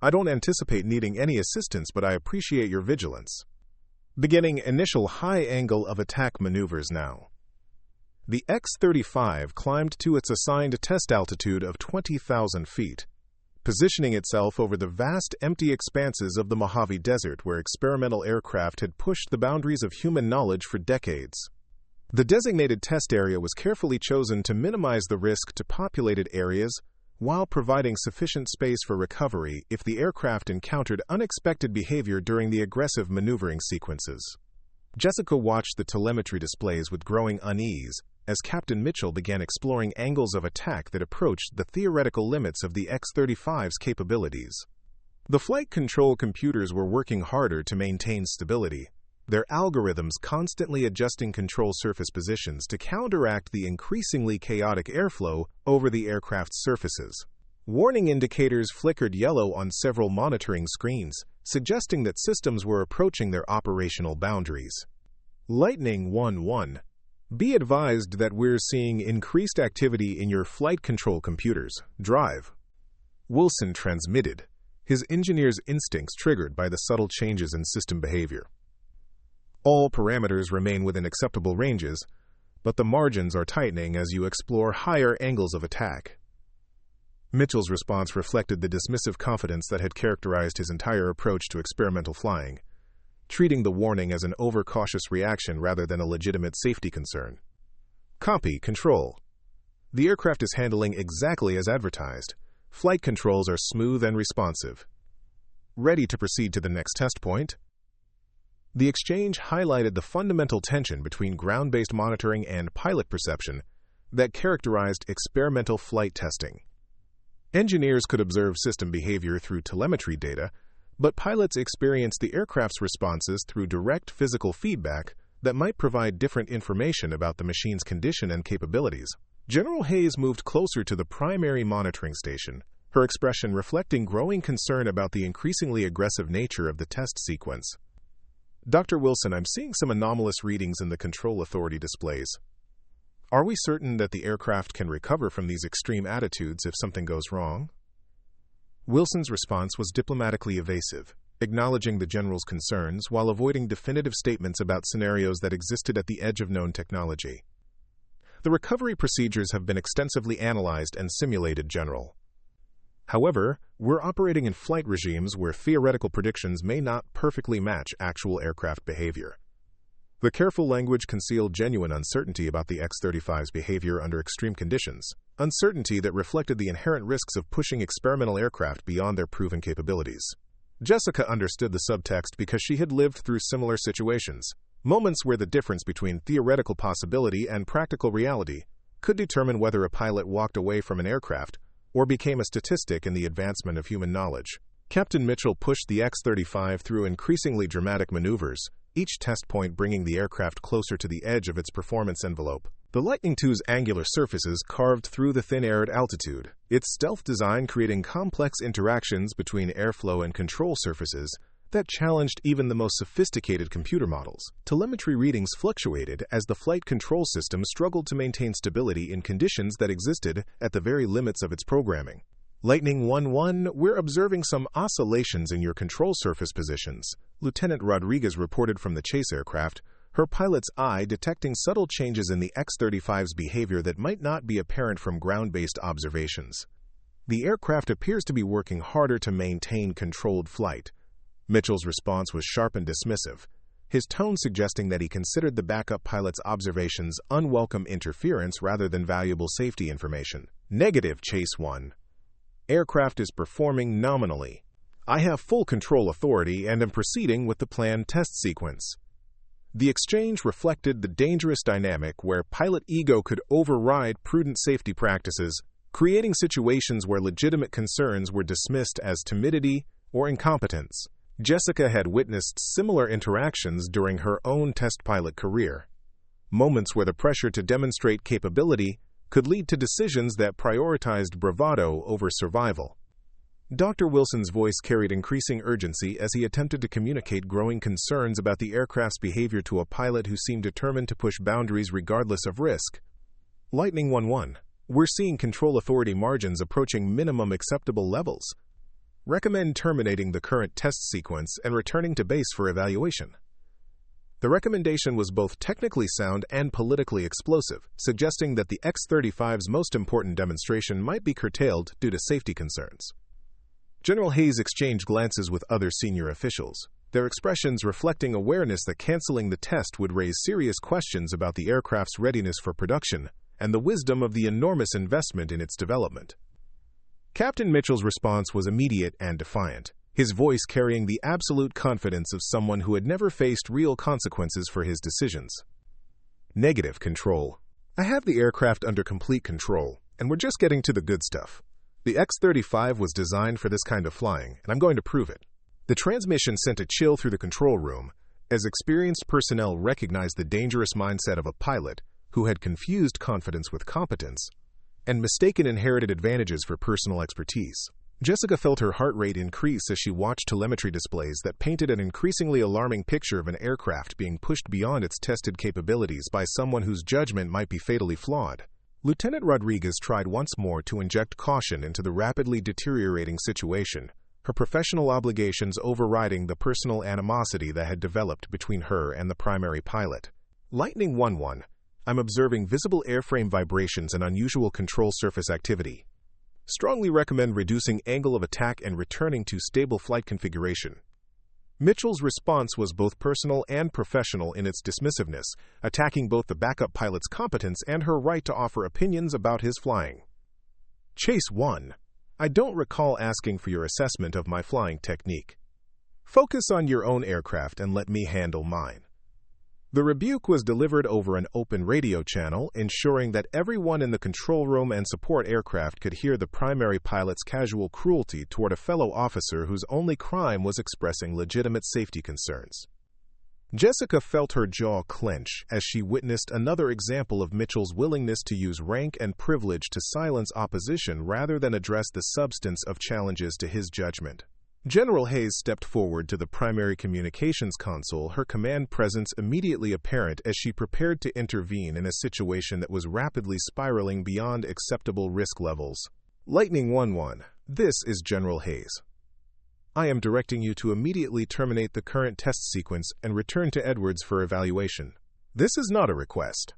I don't anticipate needing any assistance, but I appreciate your vigilance. Beginning initial high angle of attack maneuvers now. The X-35 climbed to its assigned test altitude of 20,000 feet, positioning itself over the vast empty expanses of the Mojave Desert where experimental aircraft had pushed the boundaries of human knowledge for decades. The designated test area was carefully chosen to minimize the risk to populated areas while providing sufficient space for recovery if the aircraft encountered unexpected behavior during the aggressive maneuvering sequences. Jessica watched the telemetry displays with growing unease as Captain Mitchell began exploring angles of attack that approached the theoretical limits of the X-35's capabilities. The flight control computers were working harder to maintain stability, their algorithms constantly adjusting control surface positions to counteract the increasingly chaotic airflow over the aircraft's surfaces. Warning indicators flickered yellow on several monitoring screens, suggesting that systems were approaching their operational boundaries. Lightning 1-1. Be advised that we're seeing increased activity in your flight control computers. Drive. Wilson transmitted, his engineer's instincts triggered by the subtle changes in system behavior. All parameters remain within acceptable ranges, but the margins are tightening as you explore higher angles of attack. Mitchell's response reflected the dismissive confidence that had characterized his entire approach to experimental flying, treating the warning as an overcautious reaction rather than a legitimate safety concern. Copy, control. The aircraft is handling exactly as advertised. Flight controls are smooth and responsive. Ready to proceed to the next test point? The exchange highlighted the fundamental tension between ground-based monitoring and pilot perception that characterized experimental flight testing. Engineers could observe system behavior through telemetry data, but pilots experienced the aircraft's responses through direct physical feedback that might provide different information about the machine's condition and capabilities. General Hayes moved closer to the primary monitoring station, her expression reflecting growing concern about the increasingly aggressive nature of the test sequence. Dr. Wilson, I'm seeing some anomalous readings in the control authority displays. Are we certain that the aircraft can recover from these extreme attitudes if something goes wrong? Wilson's response was diplomatically evasive, acknowledging the general's concerns while avoiding definitive statements about scenarios that existed at the edge of known technology. The recovery procedures have been extensively analyzed and simulated, General. However, we're operating in flight regimes where theoretical predictions may not perfectly match actual aircraft behavior. The careful language concealed genuine uncertainty about the X-35's behavior under extreme conditions, uncertainty that reflected the inherent risks of pushing experimental aircraft beyond their proven capabilities. Jessica understood the subtext because she had lived through similar situations, moments where the difference between theoretical possibility and practical reality could determine whether a pilot walked away from an aircraft or became a statistic in the advancement of human knowledge. Captain Mitchell pushed the X-35 through increasingly dramatic maneuvers, each test point bringing the aircraft closer to the edge of its performance envelope. The Lightning II's angular surfaces carved through the thin air at altitude, its stealth design creating complex interactions between airflow and control surfaces that challenged even the most sophisticated computer models. Telemetry readings fluctuated as the flight control system struggled to maintain stability in conditions that existed at the very limits of its programming. Lightning 1-1, we're observing some oscillations in your control surface positions, Lieutenant Rodriguez reported from the chase aircraft, her pilot's eye detecting subtle changes in the X-35's behavior that might not be apparent from ground-based observations. The aircraft appears to be working harder to maintain controlled flight. Mitchell's response was sharp and dismissive, his tone suggesting that he considered the backup pilot's observations unwelcome interference rather than valuable safety information. Negative, Chase 1. Aircraft is performing nominally. I have full control authority and am proceeding with the planned test sequence. The exchange reflected the dangerous dynamic where pilot ego could override prudent safety practices, creating situations where legitimate concerns were dismissed as timidity or incompetence. Jessica had witnessed similar interactions during her own test pilot career, moments where the pressure to demonstrate capability could lead to decisions that prioritized bravado over survival. Dr. Wilson's voice carried increasing urgency as he attempted to communicate growing concerns about the aircraft's behavior to a pilot who seemed determined to push boundaries regardless of risk. Lightning 1-1. We're seeing control authority margins approaching minimum acceptable levels. Recommend terminating the current test sequence and returning to base for evaluation. The recommendation was both technically sound and politically explosive, suggesting that the X-35's most important demonstration might be curtailed due to safety concerns. General Hayes exchanged glances with other senior officials, their expressions reflecting awareness that canceling the test would raise serious questions about the aircraft's readiness for production and the wisdom of the enormous investment in its development. Captain Mitchell's response was immediate and defiant, his voice carrying the absolute confidence of someone who had never faced real consequences for his decisions. Negative, Control. I have the aircraft under complete control, and we're just getting to the good stuff. The X-35 was designed for this kind of flying, and I'm going to prove it. The transmission sent a chill through the control room as experienced personnel recognized the dangerous mindset of a pilot who had confused confidence with competence and mistaken inherited advantages for personal expertise. Jessica felt her heart rate increase as she watched telemetry displays that painted an increasingly alarming picture of an aircraft being pushed beyond its tested capabilities by someone whose judgment might be fatally flawed. Lieutenant Rodriguez tried once more to inject caution into the rapidly deteriorating situation, her professional obligations overriding the personal animosity that had developed between her and the primary pilot. Lightning 1-1. I'm observing visible airframe vibrations and unusual control surface activity. Strongly recommend reducing angle of attack and returning to stable flight configuration. Mitchell's response was both personal and professional in its dismissiveness, attacking both the backup pilot's competence and her right to offer opinions about his flying. Chase 1. I don't recall asking for your assessment of my flying technique. Focus on your own aircraft and let me handle mine. The rebuke was delivered over an open radio channel, ensuring that everyone in the control room and support aircraft could hear the primary pilot's casual cruelty toward a fellow officer whose only crime was expressing legitimate safety concerns. Jessica felt her jaw clench as she witnessed another example of Mitchell's willingness to use rank and privilege to silence opposition rather than address the substance of challenges to his judgment. General Hayes stepped forward to the primary communications console, her command presence immediately apparent as she prepared to intervene in a situation that was rapidly spiraling beyond acceptable risk levels. Lightning 1-1. This is General Hayes. I am directing you to immediately terminate the current test sequence and return to Edwards for evaluation. This is not a request.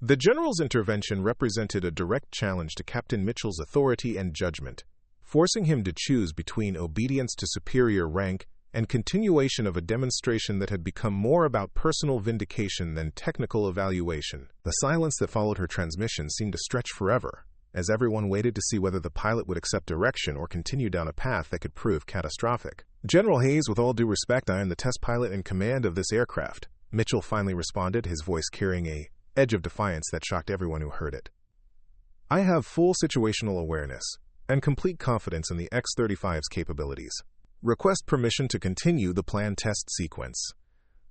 The General's intervention represented a direct challenge to Captain Mitchell's authority and judgment, forcing him to choose between obedience to superior rank and continuation of a demonstration that had become more about personal vindication than technical evaluation. The silence that followed her transmission seemed to stretch forever, as everyone waited to see whether the pilot would accept direction or continue down a path that could prove catastrophic. General Hayes, with all due respect, I am the test pilot in command of this aircraft, Mitchell finally responded, his voice carrying an edge of defiance that shocked everyone who heard it. I have full situational awareness and complete confidence in the X-35's capabilities. Request permission to continue the planned test sequence.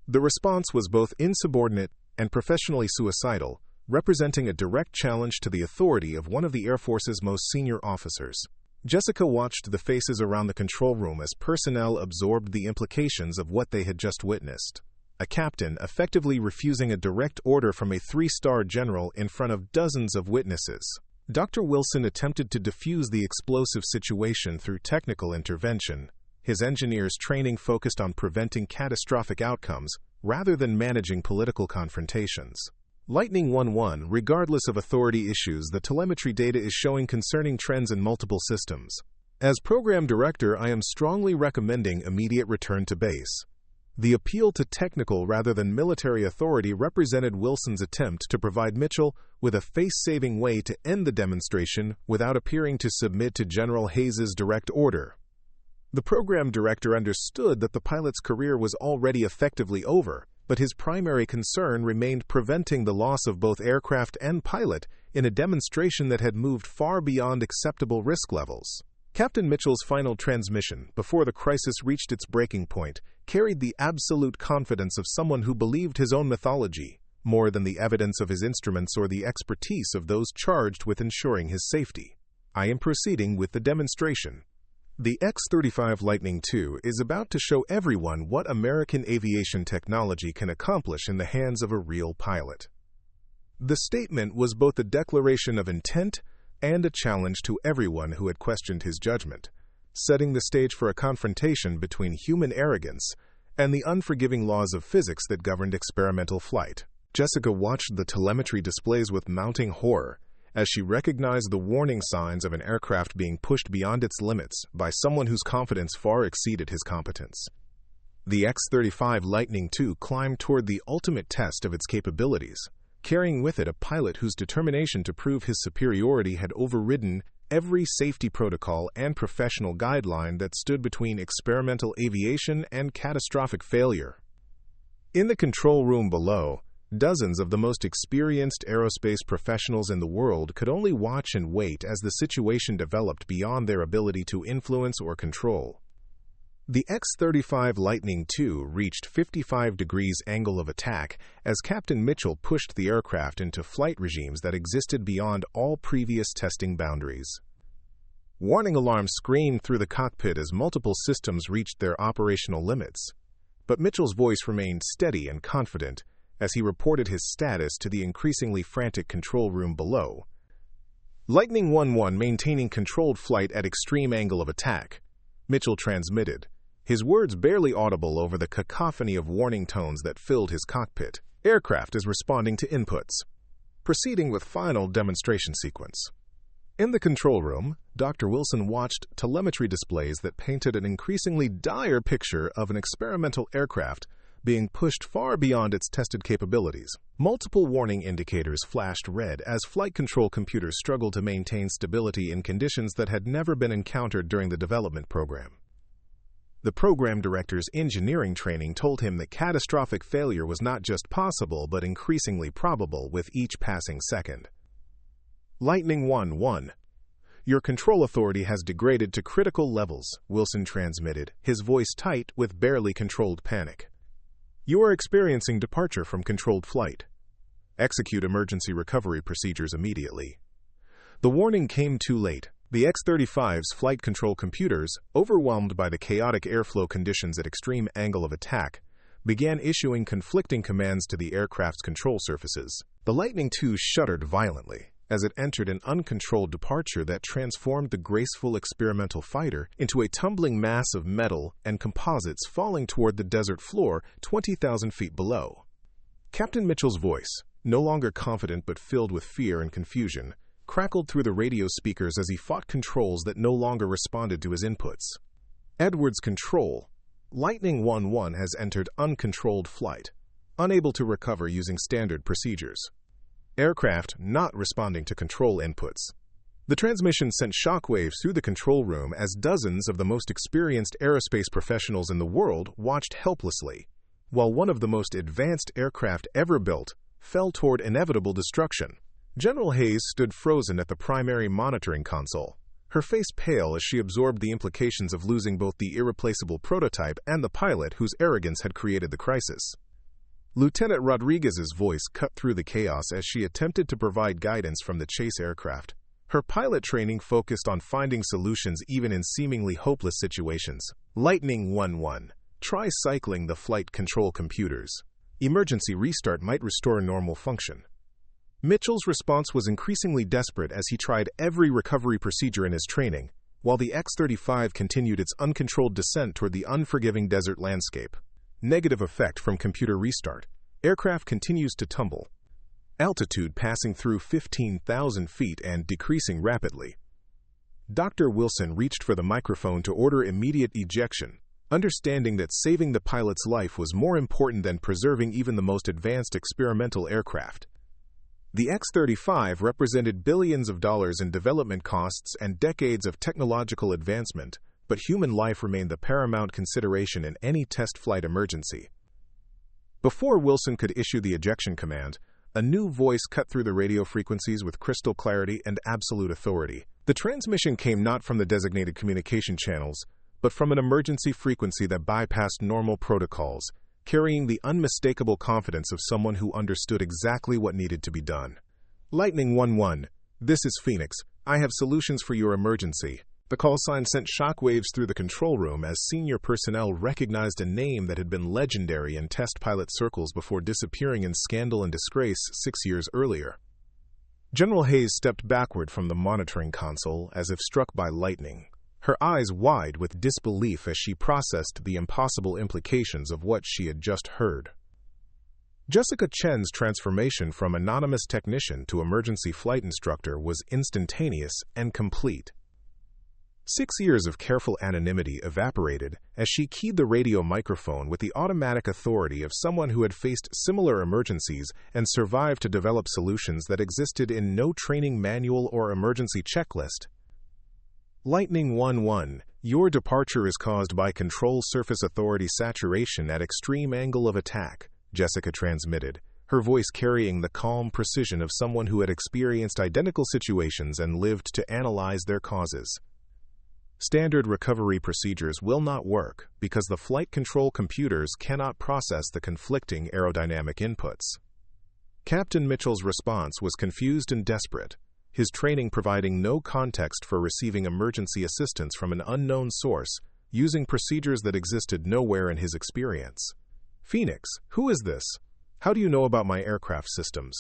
The response was both insubordinate and professionally suicidal, representing a direct challenge to the authority of one of the Air Force's most senior officers. Jessica watched the faces around the control room as personnel absorbed the implications of what they had just witnessed. A captain effectively refusing a direct order from a three-star general in front of dozens of witnesses. Dr. Wilson attempted to defuse the explosive situation through technical intervention, his engineers' training focused on preventing catastrophic outcomes rather than managing political confrontations. Lightning 1-1, regardless of authority issues, the telemetry data is showing concerning trends in multiple systems. As program director, I am strongly recommending immediate return to base. The appeal to technical rather than military authority represented Wilson's attempt to provide Mitchell with a face-saving way to end the demonstration without appearing to submit to General Hayes's direct order. The program director understood that the pilot's career was already effectively over, but his primary concern remained preventing the loss of both aircraft and pilot in a demonstration that had moved far beyond acceptable risk levels. Captain Mitchell's final transmission, before the crisis reached its breaking point, carried the absolute confidence of someone who believed his own mythology, more than the evidence of his instruments or the expertise of those charged with ensuring his safety. I am proceeding with the demonstration. The X-35 Lightning II is about to show everyone what American aviation technology can accomplish in the hands of a real pilot. The statement was both a declaration of intent and a challenge to everyone who had questioned his judgment, setting the stage for a confrontation between human arrogance and the unforgiving laws of physics that governed experimental flight. Jessica watched the telemetry displays with mounting horror as she recognized the warning signs of an aircraft being pushed beyond its limits by someone whose confidence far exceeded his competence. The X-35 Lightning II climbed toward the ultimate test of its capabilities, carrying with it a pilot whose determination to prove his superiority had overridden every safety protocol and professional guideline that stood between experimental aviation and catastrophic failure. In the control room below, dozens of the most experienced aerospace professionals in the world could only watch and wait as the situation developed beyond their ability to influence or control. The X-35 Lightning II reached 55 degrees angle of attack as Captain Mitchell pushed the aircraft into flight regimes that existed beyond all previous testing boundaries. Warning alarms screamed through the cockpit as multiple systems reached their operational limits. But Mitchell's voice remained steady and confident as he reported his status to the increasingly frantic control room below. Lightning 1-1 maintaining controlled flight at extreme angle of attack, Mitchell transmitted, his words barely audible over the cacophony of warning tones that filled his cockpit. Aircraft is responding to inputs. Proceeding with final demonstration sequence. In the control room, Dr. Wilson watched telemetry displays that painted an increasingly dire picture of an experimental aircraft being pushed far beyond its tested capabilities. Multiple warning indicators flashed red as flight control computers struggled to maintain stability in conditions that had never been encountered during the development program. The program director's engineering training told him that catastrophic failure was not just possible but increasingly probable with each passing second. Lightning 1-1. Your control authority has degraded to critical levels, Wilson transmitted, his voice tight with barely controlled panic. You are experiencing departure from controlled flight. Execute emergency recovery procedures immediately. The warning came too late. The X-35's flight control computers, overwhelmed by the chaotic airflow conditions at extreme angle of attack, began issuing conflicting commands to the aircraft's control surfaces. The Lightning II shuddered violently as it entered an uncontrolled departure that transformed the graceful experimental fighter into a tumbling mass of metal and composites falling toward the desert floor 20,000 feet below. Captain Mitchell's voice, no longer confident but filled with fear and confusion, crackled through the radio speakers as he fought controls that no longer responded to his inputs. Edwards Control, Lightning 1-1 has entered uncontrolled flight, unable to recover using standard procedures. Aircraft not responding to control inputs. The transmission sent shockwaves through the control room as dozens of the most experienced aerospace professionals in the world watched helplessly, while one of the most advanced aircraft ever built fell toward inevitable destruction. General Hayes stood frozen at the primary monitoring console, her face pale as she absorbed the implications of losing both the irreplaceable prototype and the pilot whose arrogance had created the crisis. Lieutenant Rodriguez's voice cut through the chaos as she attempted to provide guidance from the chase aircraft. Her pilot training focused on finding solutions even in seemingly hopeless situations. Lightning 1-1. Try cycling the flight control computers. Emergency restart might restore normal function. Mitchell's response was increasingly desperate as he tried every recovery procedure in his training, while the X-35 continued its uncontrolled descent toward the unforgiving desert landscape. Negative effect from computer restart. Aircraft continues to tumble. Altitude passing through 15,000 feet and decreasing rapidly. Dr. Wilson reached for the microphone to order immediate ejection, understanding that saving the pilot's life was more important than preserving even the most advanced experimental aircraft. The X-35 represented billions of dollars in development costs and decades of technological advancement, but human life remained the paramount consideration in any test flight emergency. Before Wilson could issue the ejection command, a new voice cut through the radio frequencies with crystal clarity and absolute authority. The transmission came not from the designated communication channels, but from an emergency frequency that bypassed normal protocols, carrying the unmistakable confidence of someone who understood exactly what needed to be done. Lightning 1-1, this is Phoenix. I have solutions for your emergency. The call sign sent shockwaves through the control room as senior personnel recognized a name that had been legendary in test pilot circles before disappearing in scandal and disgrace 6 years earlier. General Hayes stepped backward from the monitoring console as if struck by lightning, her eyes wide with disbelief as she processed the impossible implications of what she had just heard. Jessica Chen's transformation from anonymous technician to emergency flight instructor was instantaneous and complete. 6 years of careful anonymity evaporated as she keyed the radio microphone with the automatic authority of someone who had faced similar emergencies and survived to develop solutions that existed in no training manual or emergency checklist. Lightning 1-1, your departure is caused by control surface authority saturation at extreme angle of attack, Jessica transmitted, her voice carrying the calm precision of someone who had experienced identical situations and lived to analyze their causes. Standard recovery procedures will not work because the flight control computers cannot process the conflicting aerodynamic inputs. Captain Mitchell's response was confused and desperate, his training providing no context for receiving emergency assistance from an unknown source, using procedures that existed nowhere in his experience. "Phoenix, who is this? How do you know about my aircraft systems?"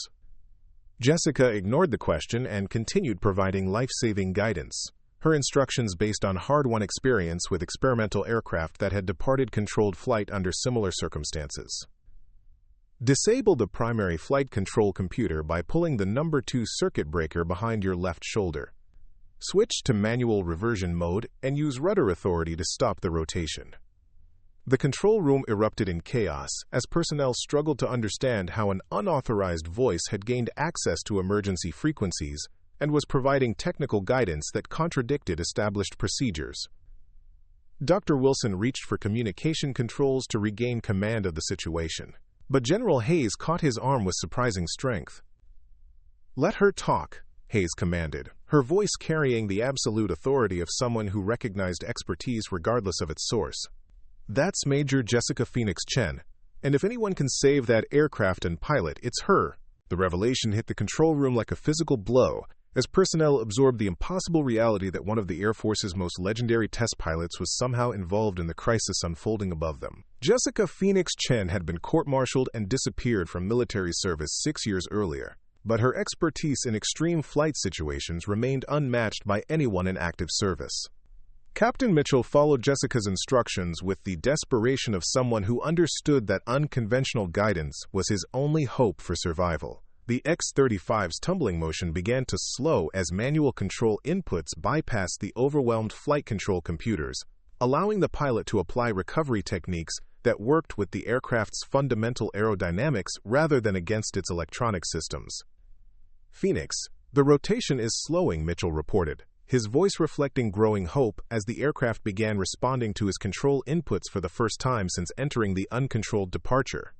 Jessica ignored the question and continued providing life-saving guidance, her instructions based on hard-won experience with experimental aircraft that had departed controlled flight under similar circumstances. Disable the primary flight control computer by pulling the number 2 circuit breaker behind your left shoulder. Switch to manual reversion mode and use rudder authority to stop the rotation. The control room erupted in chaos as personnel struggled to understand how an unauthorized voice had gained access to emergency frequencies and was providing technical guidance that contradicted established procedures. Dr. Wilson reached for communication controls to regain command of the situation, but General Hayes caught his arm with surprising strength. "Let her talk," Hayes commanded, her voice carrying the absolute authority of someone who recognized expertise regardless of its source. "That's Major Jessica Phoenix Chen, and if anyone can save that aircraft and pilot, it's her." The revelation hit the control room like a physical blow, as personnel absorbed the impossible reality that one of the Air Force's most legendary test pilots was somehow involved in the crisis unfolding above them. Jessica Phoenix Chen had been court-martialed and disappeared from military service 6 years earlier, but her expertise in extreme flight situations remained unmatched by anyone in active service. Captain Mitchell followed Jessica's instructions with the desperation of someone who understood that unconventional guidance was his only hope for survival. The X-35's tumbling motion began to slow as manual control inputs bypassed the overwhelmed flight control computers, allowing the pilot to apply recovery techniques that worked with the aircraft's fundamental aerodynamics rather than against its electronic systems. "Phoenix, the rotation is slowing," Mitchell reported, his voice reflecting growing hope as the aircraft began responding to his control inputs for the first time since entering the uncontrolled departure.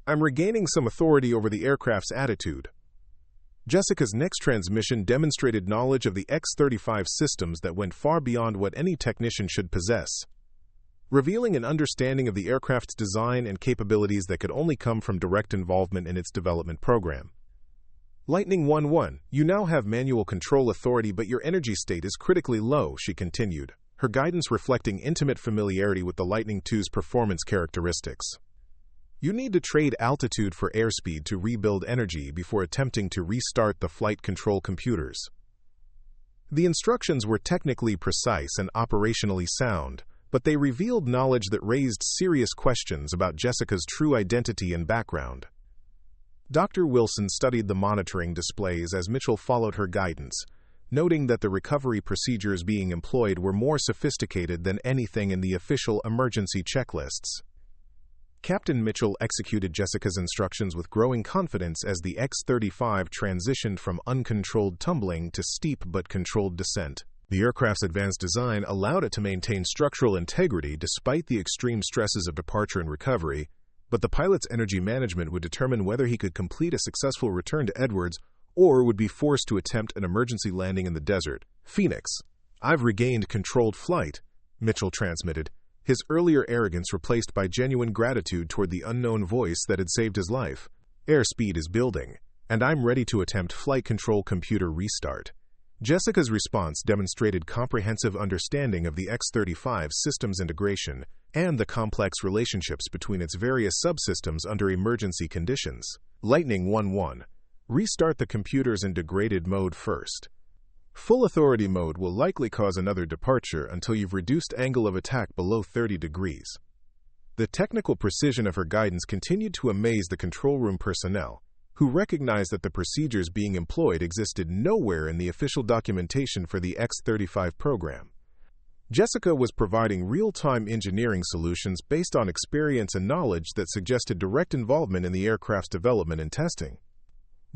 "I'm regaining some authority over the aircraft's attitude." Jessica's next transmission demonstrated knowledge of the X-35 systems that went far beyond what any technician should possess, revealing an understanding of the aircraft's design and capabilities that could only come from direct involvement in its development program. "Lightning 1-1, you now have manual control authority, but your energy state is critically low," she continued, her guidance reflecting intimate familiarity with the Lightning II's performance characteristics. "You need to trade altitude for airspeed to rebuild energy before attempting to restart the flight control computers." The instructions were technically precise and operationally sound, but they revealed knowledge that raised serious questions about Jessica's true identity and background. Dr. Wilson studied the monitoring displays as Mitchell followed her guidance, noting that the recovery procedures being employed were more sophisticated than anything in the official emergency checklists. Captain Mitchell executed Jessica's instructions with growing confidence as the X-35 transitioned from uncontrolled tumbling to steep but controlled descent. The aircraft's advanced design allowed it to maintain structural integrity despite the extreme stresses of departure and recovery, but the pilot's energy management would determine whether he could complete a successful return to Edwards or would be forced to attempt an emergency landing in the desert. "Phoenix, I've regained controlled flight," Mitchell transmitted, his earlier arrogance replaced by genuine gratitude toward the unknown voice that had saved his life. "Airspeed is building, and I'm ready to attempt flight control computer restart." Jessica's response demonstrated comprehensive understanding of the X-35 systems integration and the complex relationships between its various subsystems under emergency conditions. "Lightning 1-1. Restart the computers in degraded mode first. Full authority mode will likely cause another departure until you've reduced angle of attack below 30 degrees. The technical precision of her guidance continued to amaze the control room personnel, who recognized that the procedures being employed existed nowhere in the official documentation for the X-35 program. Jessica was providing real-time engineering solutions based on experience and knowledge that suggested direct involvement in the aircraft's development and testing.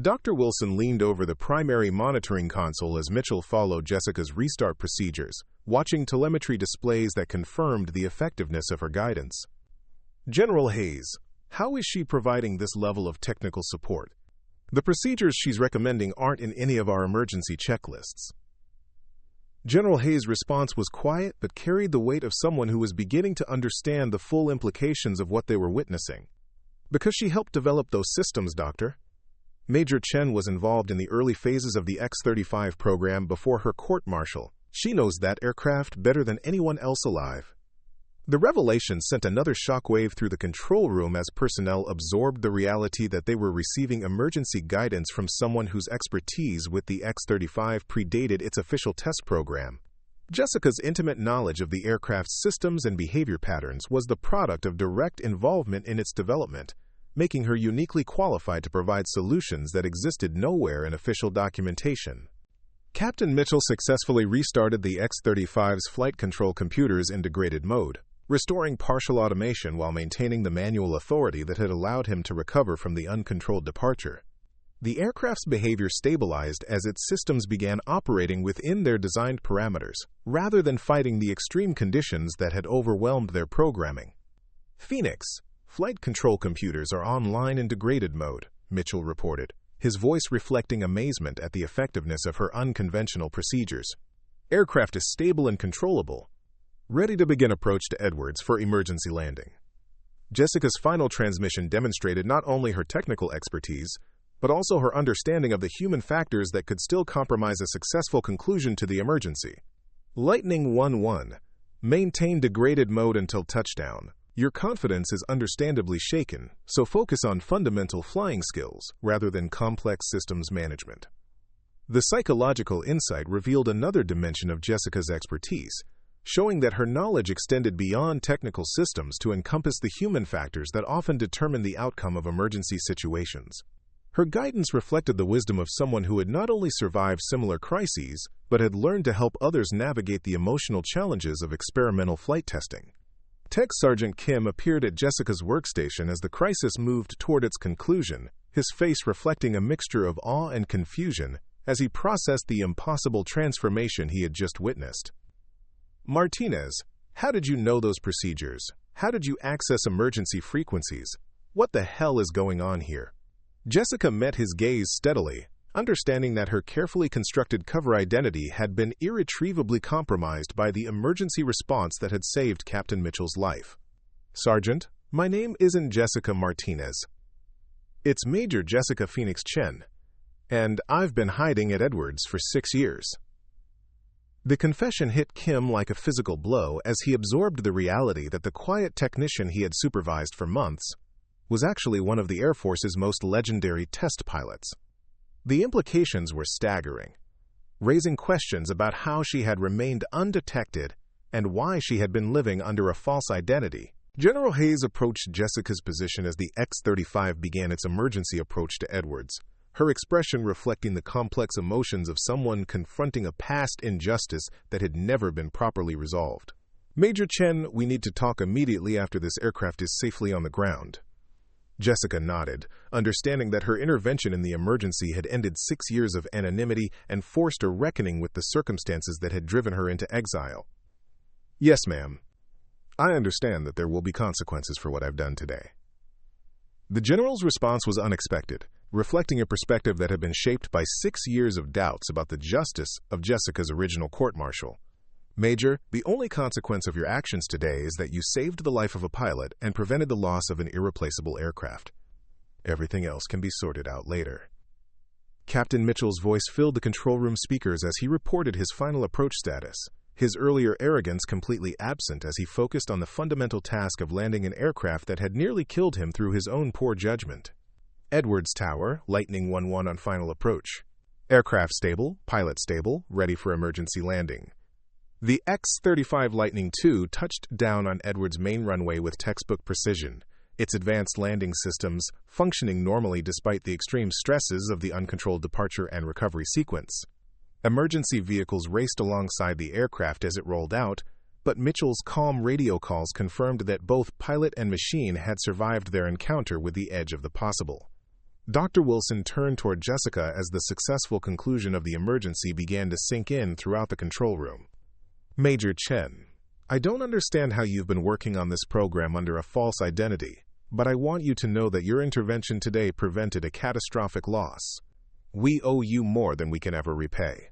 Dr. Wilson leaned over the primary monitoring console as Mitchell followed Jessica's restart procedures, watching telemetry displays that confirmed the effectiveness of her guidance. "General Hayes, how is she providing this level of technical support? The procedures she's recommending aren't in any of our emergency checklists." General Hayes' response was quiet but carried the weight of someone who was beginning to understand the full implications of what they were witnessing. "Because she helped develop those systems, Doctor." Major Chen was involved in the early phases of the X-35 program before her court-martial. She knows that aircraft better than anyone else alive. The revelation sent another shockwave through the control room as personnel absorbed the reality that they were receiving emergency guidance from someone whose expertise with the X-35 predated its official test program. Jessica's intimate knowledge of the aircraft's systems and behavior patterns was the product of direct involvement in its development, making her uniquely qualified to provide solutions that existed nowhere in official documentation. Captain Mitchell successfully restarted the X-35's flight control computers in degraded mode, restoring partial automation while maintaining the manual authority that had allowed him to recover from the uncontrolled departure. The aircraft's behavior stabilized as its systems began operating within their designed parameters, rather than fighting the extreme conditions that had overwhelmed their programming. "Phoenix, flight control computers are online in degraded mode," Mitchell reported, his voice reflecting amazement at the effectiveness of her unconventional procedures. "Aircraft is stable and controllable, ready to begin approach to Edwards for emergency landing." Jessica's final transmission demonstrated not only her technical expertise, but also her understanding of the human factors that could still compromise a successful conclusion to the emergency. Lightning 1-1. Maintain degraded mode until touchdown. Your confidence is understandably shaken, so focus on fundamental flying skills rather than complex systems management. The psychological insight revealed another dimension of Jessica's expertise, showing that her knowledge extended beyond technical systems to encompass the human factors that often determine the outcome of emergency situations. Her guidance reflected the wisdom of someone who had not only survived similar crises, but had learned to help others navigate the emotional challenges of experimental flight testing. Tech Sergeant Kim appeared at Jessica's workstation as the crisis moved toward its conclusion, his face reflecting a mixture of awe and confusion as he processed the impossible transformation he had just witnessed. "Martinez, how did you know those procedures? How did you access emergency frequencies? What the hell is going on here?" Jessica met his gaze steadily, understanding that her carefully constructed cover identity had been irretrievably compromised by the emergency response that had saved Captain Mitchell's life. "Sergeant, my name isn't Jessica Martinez. It's Major Jessica Phoenix Chen, and I've been hiding at Edwards for 6 years." The confession hit Kim like a physical blow as he absorbed the reality that the quiet technician he had supervised for months was actually one of the Air Force's most legendary test pilots. The implications were staggering, raising questions about how she had remained undetected and why she had been living under a false identity. General Hayes approached Jessica's position as the X-35 began its emergency approach to Edwards, her expression reflecting the complex emotions of someone confronting a past injustice that had never been properly resolved. "Major Chen, we need to talk immediately after this aircraft is safely on the ground." Jessica nodded, understanding that her intervention in the emergency had ended 6 years of anonymity and forced a reckoning with the circumstances that had driven her into exile. "Yes, ma'am. I understand that there will be consequences for what I've done today." The general's response was unexpected, reflecting a perspective that had been shaped by 6 years of doubts about the justice of Jessica's original court-martial. "Major, the only consequence of your actions today is that you saved the life of a pilot and prevented the loss of an irreplaceable aircraft. Everything else can be sorted out later." Captain Mitchell's voice filled the control room speakers as he reported his final approach status, his earlier arrogance completely absent as he focused on the fundamental task of landing an aircraft that had nearly killed him through his own poor judgment. "Edwards Tower, Lightning 1-1 on final approach. Aircraft stable, pilot stable, ready for emergency landing." The X-35 Lightning II touched down on Edwards' main runway with textbook precision, its advanced landing systems functioning normally despite the extreme stresses of the uncontrolled departure and recovery sequence. Emergency vehicles raced alongside the aircraft as it rolled out, but Mitchell's calm radio calls confirmed that both pilot and machine had survived their encounter with the edge of the possible. Dr. Wilson turned toward Jessica as the successful conclusion of the emergency began to sink in throughout the control room. "Major Chen, I don't understand how you've been working on this program under a false identity, but I want you to know that your intervention today prevented a catastrophic loss. We owe you more than we can ever repay."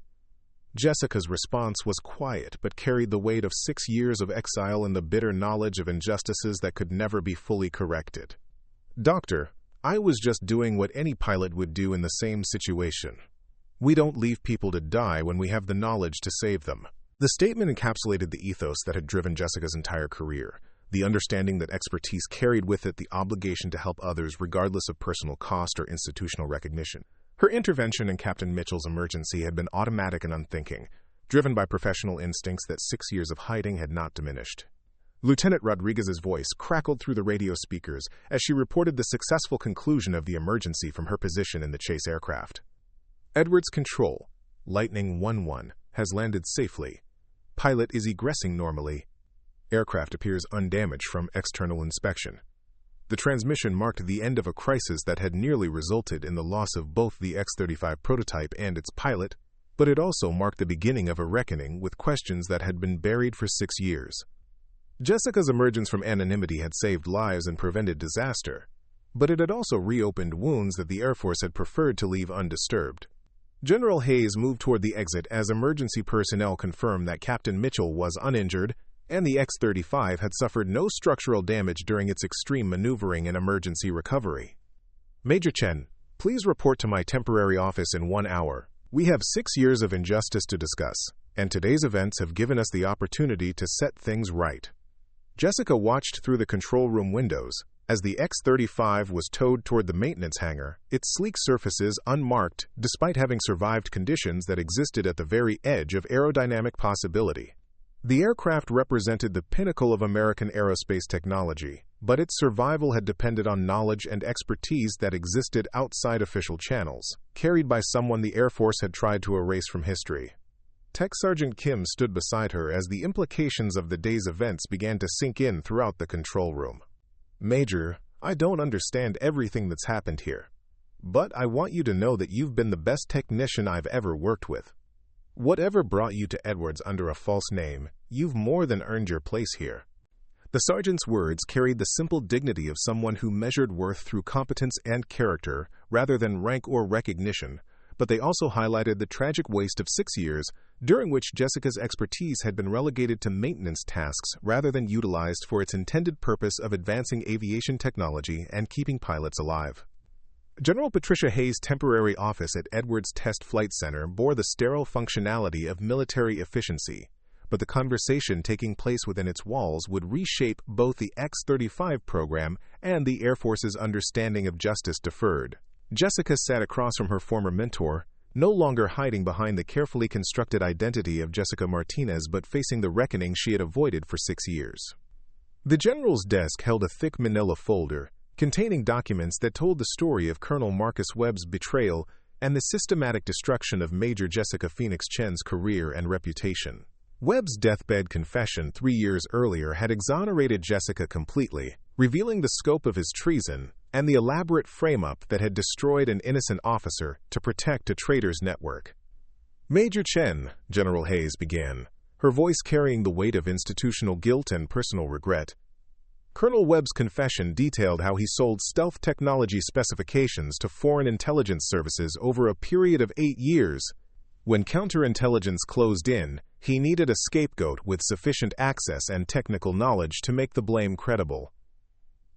Jessica's response was quiet but carried the weight of 6 years of exile and the bitter knowledge of injustices that could never be fully corrected. "Doctor, I was just doing what any pilot would do in the same situation. We don't leave people to die when we have the knowledge to save them." The statement encapsulated the ethos that had driven Jessica's entire career, the understanding that expertise carried with it the obligation to help others regardless of personal cost or institutional recognition. Her intervention in Captain Mitchell's emergency had been automatic and unthinking, driven by professional instincts that 6 years of hiding had not diminished. Lieutenant Rodriguez's voice crackled through the radio speakers as she reported the successful conclusion of the emergency from her position in the chase aircraft. "Edwards Control, Lightning 11, has landed safely. Pilot is egressing normally. Aircraft appears undamaged from external inspection." The transmission marked the end of a crisis that had nearly resulted in the loss of both the X-35 prototype and its pilot, but it also marked the beginning of a reckoning with questions that had been buried for 6 years. Jessica's emergence from anonymity had saved lives and prevented disaster, but it had also reopened wounds that the Air Force had preferred to leave undisturbed. General Hayes moved toward the exit as emergency personnel confirmed that Captain Mitchell was uninjured and the X-35 had suffered no structural damage during its extreme maneuvering and emergency recovery. "Major Chen, please report to my temporary office in 1 hour. We have 6 years of injustice to discuss, and today's events have given us the opportunity to set things right." Jessica watched through the control room windows as the X-35 was towed toward the maintenance hangar, its sleek surfaces unmarked despite having survived conditions that existed at the very edge of aerodynamic possibility. The aircraft represented the pinnacle of American aerospace technology, but its survival had depended on knowledge and expertise that existed outside official channels, carried by someone the Air Force had tried to erase from history. Tech Sergeant Kim stood beside her as the implications of the day's events began to sink in throughout the control room. "Major, I don't understand everything that's happened here, but I want you to know that you've been the best technician I've ever worked with. Whatever brought you to Edwards under a false name, you've more than earned your place here." The sergeant's words carried the simple dignity of someone who measured worth through competence and character rather than rank or recognition, but they also highlighted the tragic waste of 6 years during which Jessica's expertise had been relegated to maintenance tasks rather than utilized for its intended purpose of advancing aviation technology and keeping pilots alive. General Patricia Hayes' temporary office at Edwards Test Flight Center bore the sterile functionality of military efficiency, but the conversation taking place within its walls would reshape both the X-35 program and the Air Force's understanding of justice deferred. Jessica sat across from her former mentor, no longer hiding behind the carefully constructed identity of Jessica Martinez but facing the reckoning she had avoided for 6 years. The general's desk held a thick manila folder containing documents that told the story of Colonel Marcus Webb's betrayal and the systematic destruction of Major Jessica Phoenix Chen's career and reputation. Webb's deathbed confession 3 years earlier had exonerated Jessica completely, revealing the scope of his treason and the elaborate frame-up that had destroyed an innocent officer to protect a traitor's network. "Major Chen," General Hayes began, her voice carrying the weight of institutional guilt and personal regret. "Colonel Webb's confession detailed how he sold stealth technology specifications to foreign intelligence services over a period of 8 years. When counterintelligence closed in, he needed a scapegoat with sufficient access and technical knowledge to make the blame credible."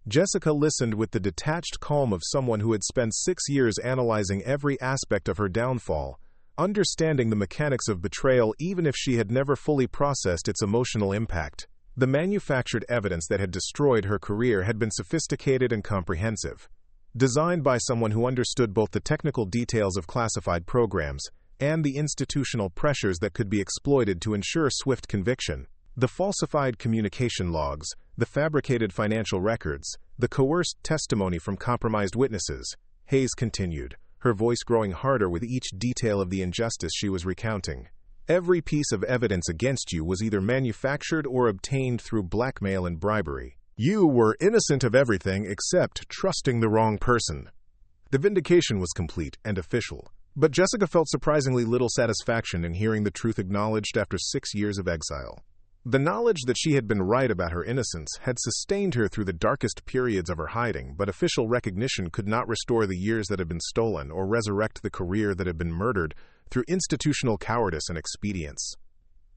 Jessica listened with the detached calm of someone who had spent 6 years analyzing every aspect of her downfall, understanding the mechanics of betrayal even if she had never fully processed its emotional impact. The manufactured evidence that had destroyed her career had been sophisticated and comprehensive, designed by someone who understood both the technical details of classified programs and the institutional pressures that could be exploited to ensure swift conviction. The falsified communication logs, the fabricated financial records, the coerced testimony from compromised witnesses, Hayes continued, her voice growing harder with each detail of the injustice she was recounting. "Every piece of evidence against you was either manufactured or obtained through blackmail and bribery. You were innocent of everything except trusting the wrong person." The vindication was complete and official, but Jessica felt surprisingly little satisfaction in hearing the truth acknowledged after 6 years of exile. The knowledge that she had been right about her innocence had sustained her through the darkest periods of her hiding, but official recognition could not restore the years that had been stolen or resurrect the career that had been murdered through institutional cowardice and expedience.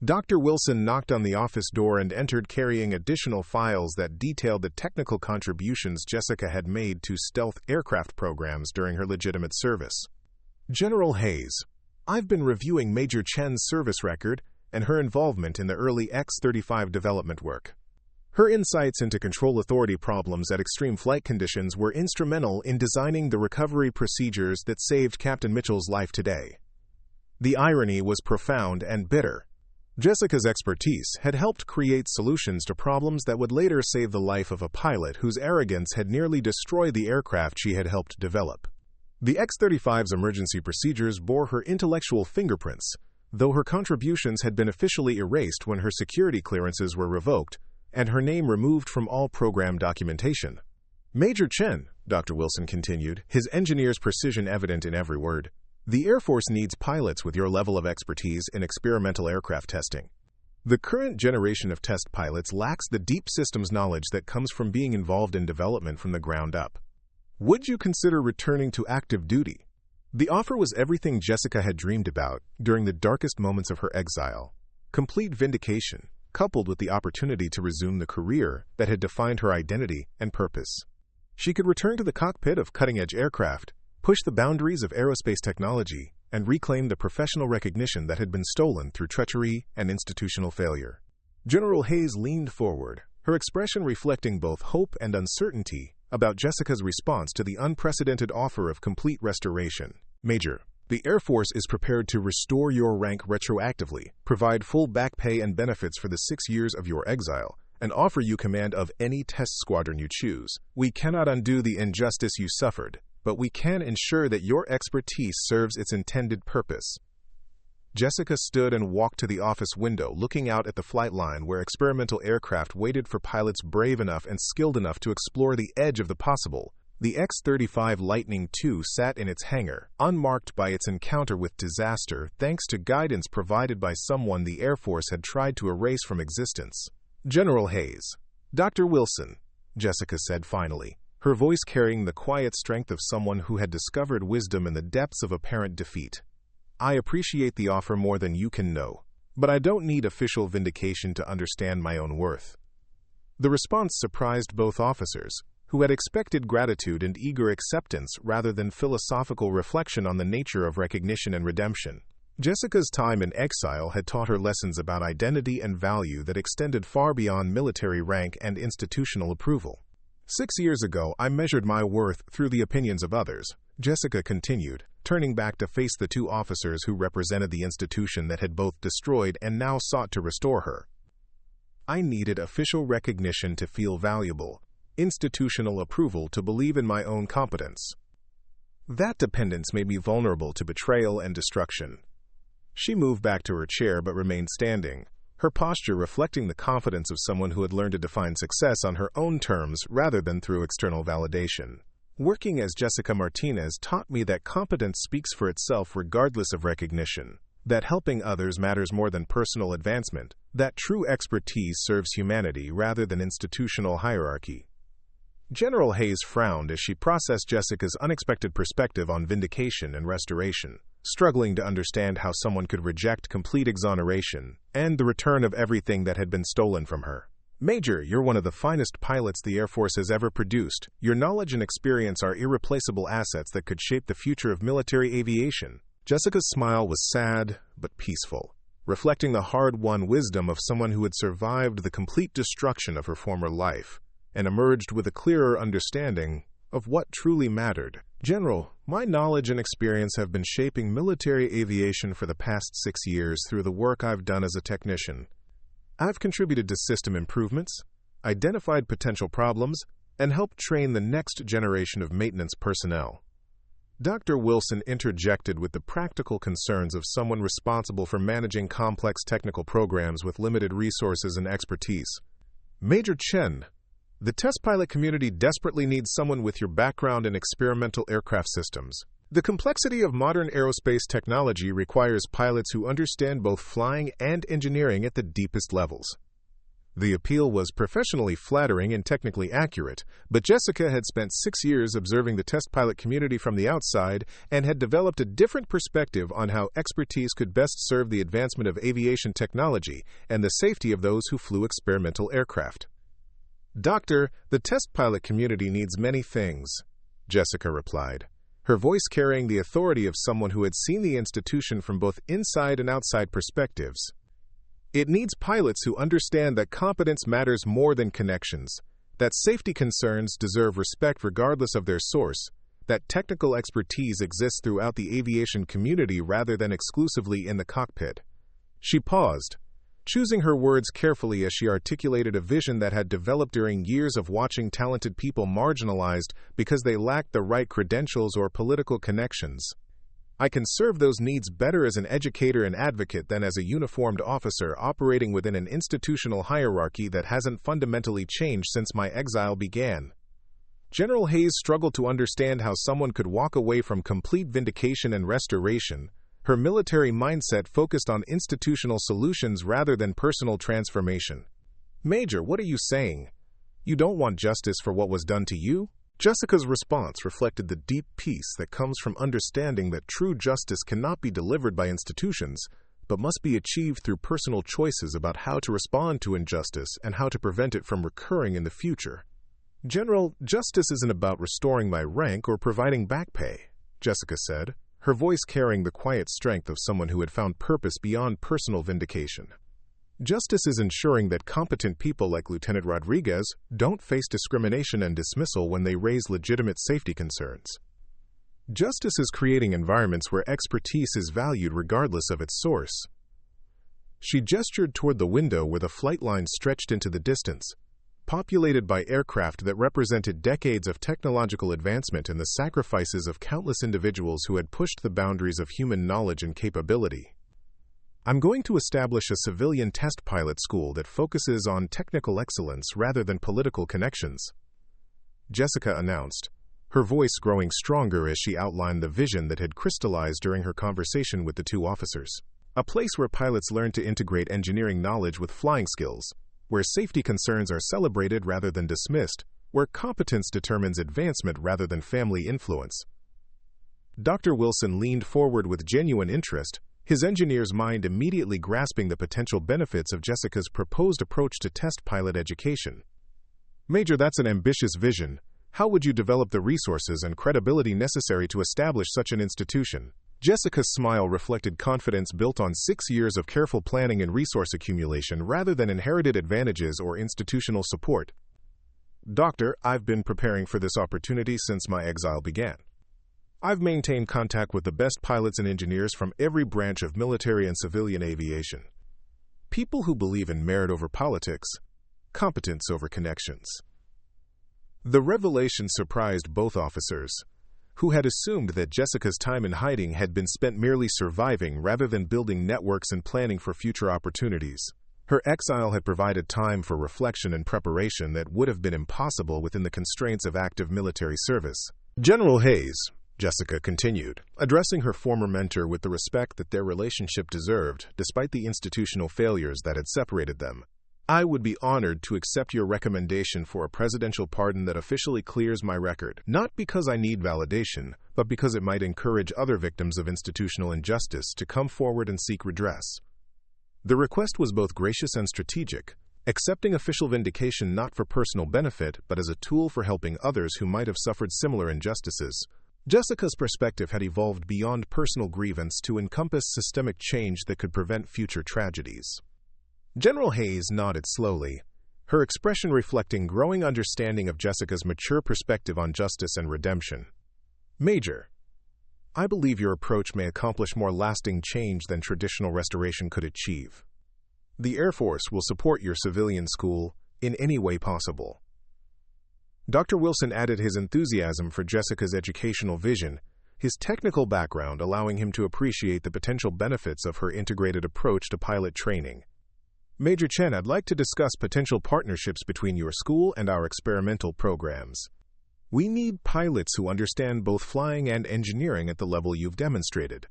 Dr. Wilson knocked on the office door and entered carrying additional files that detailed the technical contributions Jessica had made to stealth aircraft programs during her legitimate service. General Hayes, I've been reviewing Major Chen's service record and her involvement in the early X-35 development work. Her insights into control authority problems at extreme flight conditions were instrumental in designing the recovery procedures that saved Captain Mitchell's life today. The irony was profound and bitter. Jessica's expertise had helped create solutions to problems that would later save the life of a pilot whose arrogance had nearly destroyed the aircraft she had helped develop. The X-35's emergency procedures bore her intellectual fingerprints, though her contributions had been officially erased when her security clearances were revoked and her name removed from all program documentation. Major Chen, Dr. Wilson continued, his engineer's precision evident in every word. The Air Force needs pilots with your level of expertise in experimental aircraft testing. The current generation of test pilots lacks the deep systems knowledge that comes from being involved in development from the ground up. Would you consider returning to active duty? The offer was everything Jessica had dreamed about during the darkest moments of her exile. Complete vindication, coupled with the opportunity to resume the career that had defined her identity and purpose. She could return to the cockpit of cutting-edge aircraft, push the boundaries of aerospace technology, and reclaim the professional recognition that had been stolen through treachery and institutional failure. General Hayes leaned forward, her expression reflecting both hope and uncertainty about Jessica's response to the unprecedented offer of complete restoration. Major, the Air Force is prepared to restore your rank retroactively, provide full back pay and benefits for the 6 years of your exile, and offer you command of any test squadron you choose. We cannot undo the injustice you suffered, but we can ensure that your expertise serves its intended purpose. Jessica stood and walked to the office window, looking out at the flight line where experimental aircraft waited for pilots brave enough and skilled enough to explore the edge of the possible. The X-35 Lightning II sat in its hangar, unmarked by its encounter with disaster thanks to guidance provided by someone the Air Force had tried to erase from existence. General Hayes. Dr. Wilson, Jessica said finally, her voice carrying the quiet strength of someone who had discovered wisdom in the depths of apparent defeat. I appreciate the offer more than you can know, but I don't need official vindication to understand my own worth. The response surprised both officers, who had expected gratitude and eager acceptance rather than philosophical reflection on the nature of recognition and redemption. Jessica's time in exile had taught her lessons about identity and value that extended far beyond military rank and institutional approval. 6 years ago, I measured my worth through the opinions of others, Jessica continued, turning back to face the two officers who represented the institution that had both destroyed and now sought to restore her. I needed official recognition to feel valuable, institutional approval to believe in my own competence. That dependence made me vulnerable to betrayal and destruction. She moved back to her chair but remained standing, her posture reflecting the confidence of someone who had learned to define success on her own terms rather than through external validation. Working as Jessica Martinez taught me that competence speaks for itself regardless of recognition, that helping others matters more than personal advancement, that true expertise serves humanity rather than institutional hierarchy. General Hayes frowned as she processed Jessica's unexpected perspective on vindication and restoration, struggling to understand how someone could reject complete exoneration and the return of everything that had been stolen from her. Major, you're one of the finest pilots the Air Force has ever produced. Your knowledge and experience are irreplaceable assets that could shape the future of military aviation. Jessica's smile was sad but peaceful, reflecting the hard-won wisdom of someone who had survived the complete destruction of her former life and emerged with a clearer understanding of what truly mattered. General, my knowledge and experience have been shaping military aviation for the past 6 years through the work I've done as a technician. I've contributed to system improvements, identified potential problems, and helped train the next generation of maintenance personnel. Dr. Wilson interjected with the practical concerns of someone responsible for managing complex technical programs with limited resources and expertise. Major Chen, the test pilot community desperately needs someone with your background in experimental aircraft systems. The complexity of modern aerospace technology requires pilots who understand both flying and engineering at the deepest levels. The appeal was professionally flattering and technically accurate, but Jessica had spent 6 years observing the test pilot community from the outside and had developed a different perspective on how expertise could best serve the advancement of aviation technology and the safety of those who flew experimental aircraft. "Doctor, the test pilot community needs many things," Jessica replied, her voice carrying the authority of someone who had seen the institution from both inside and outside perspectives. "It needs pilots who understand that competence matters more than connections, that safety concerns deserve respect regardless of their source, that technical expertise exists throughout the aviation community rather than exclusively in the cockpit." She paused, choosing her words carefully as she articulated a vision that had developed during years of watching talented people marginalized because they lacked the right credentials or political connections. "I can serve those needs better as an educator and advocate than as a uniformed officer operating within an institutional hierarchy that hasn't fundamentally changed since my exile began." General Hayes struggled to understand how someone could walk away from complete vindication and restoration. Her military mindset focused on institutional solutions rather than personal transformation. "Major, what are you saying? You don't want justice for what was done to you?" Jessica's response reflected the deep peace that comes from understanding that true justice cannot be delivered by institutions, but must be achieved through personal choices about how to respond to injustice and how to prevent it from recurring in the future. "General, justice isn't about restoring my rank or providing back pay," Jessica said, her voice carrying the quiet strength of someone who had found purpose beyond personal vindication. "Justice is ensuring that competent people like Lieutenant Rodriguez don't face discrimination and dismissal when they raise legitimate safety concerns. Justice is creating environments where expertise is valued regardless of its source." She gestured toward the window where the flight line stretched into the distance, populated by aircraft that represented decades of technological advancement and the sacrifices of countless individuals who had pushed the boundaries of human knowledge and capability. "I'm going to establish a civilian test pilot school that focuses on technical excellence rather than political connections," Jessica announced, her voice growing stronger as she outlined the vision that had crystallized during her conversation with the two officers. "A place where pilots learn to integrate engineering knowledge with flying skills, where safety concerns are celebrated rather than dismissed, where competence determines advancement rather than family influence." Dr. Wilson leaned forward with genuine interest, his engineer's mind immediately grasping the potential benefits of Jessica's proposed approach to test pilot education. "Major, that's an ambitious vision. How would you develop the resources and credibility necessary to establish such an institution?" Jessica's smile reflected confidence built on 6 years of careful planning and resource accumulation rather than inherited advantages or institutional support. "Doctor, I've been preparing for this opportunity since my exile began. I've maintained contact with the best pilots and engineers from every branch of military and civilian aviation. People who believe in merit over politics, competence over connections." The revelation surprised both officers, who had assumed that Jessica's time in hiding had been spent merely surviving rather than building networks and planning for future opportunities. Her exile had provided time for reflection and preparation that would have been impossible within the constraints of active military service. "General Hayes," Jessica continued, addressing her former mentor with the respect that their relationship deserved, despite the institutional failures that had separated them, "I would be honored to accept your recommendation for a presidential pardon that officially clears my record, not because I need validation, but because it might encourage other victims of institutional injustice to come forward and seek redress." The request was both gracious and strategic, accepting official vindication not for personal benefit but as a tool for helping others who might have suffered similar injustices. Jessica's perspective had evolved beyond personal grievance to encompass systemic change that could prevent future tragedies. General Hayes nodded slowly, her expression reflecting growing understanding of Jessica's mature perspective on justice and redemption. "Major, I believe your approach may accomplish more lasting change than traditional restoration could achieve. The Air Force will support your civilian school in any way possible." Dr. Wilson added his enthusiasm for Jessica's educational vision, his technical background allowing him to appreciate the potential benefits of her integrated approach to pilot training. "Major Chen, I'd like to discuss potential partnerships between your school and our experimental programs. We need pilots who understand both flying and engineering at the level you've demonstrated.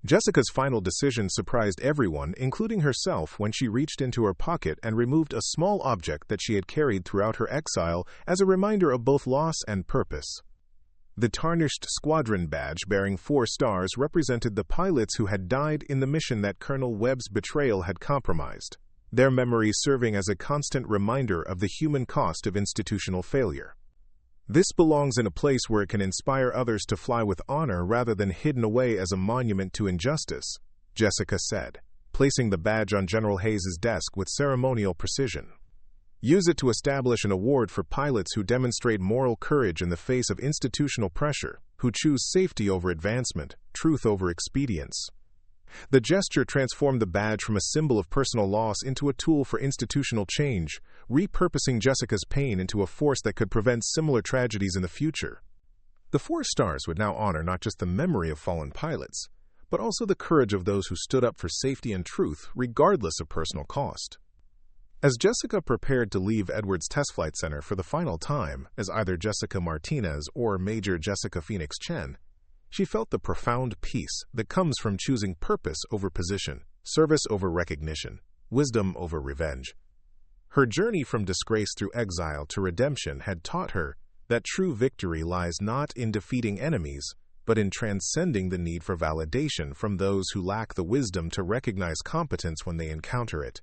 Jessica's final decision surprised everyone, including herself, when she reached into her pocket and removed a small object that she had carried throughout her exile as a reminder of both loss and purpose. The tarnished squadron badge bearing 4 stars represented the pilots who had died in the mission that Colonel Webb's betrayal had compromised, their memories serving as a constant reminder of the human cost of institutional failure. This belongs in a place where it can inspire others to fly with honor rather than hidden away as a monument to injustice, Jessica said, placing the badge on General Hayes's desk with ceremonial precision. Use it to establish an award for pilots who demonstrate moral courage in the face of institutional pressure, who choose safety over advancement, truth over expedience. The gesture transformed the badge from a symbol of personal loss into a tool for institutional change, repurposing Jessica's pain into a force that could prevent similar tragedies in the future. The 4 stars would now honor not just the memory of fallen pilots, but also the courage of those who stood up for safety and truth, regardless of personal cost. As Jessica prepared to leave Edwards Test Flight Center for the final time as either Jessica Martinez or Major Jessica Phoenix Chen, she felt the profound peace that comes from choosing purpose over position, service over recognition, wisdom over revenge. Her journey from disgrace through exile to redemption had taught her that true victory lies not in defeating enemies, but in transcending the need for validation from those who lack the wisdom to recognize competence when they encounter it.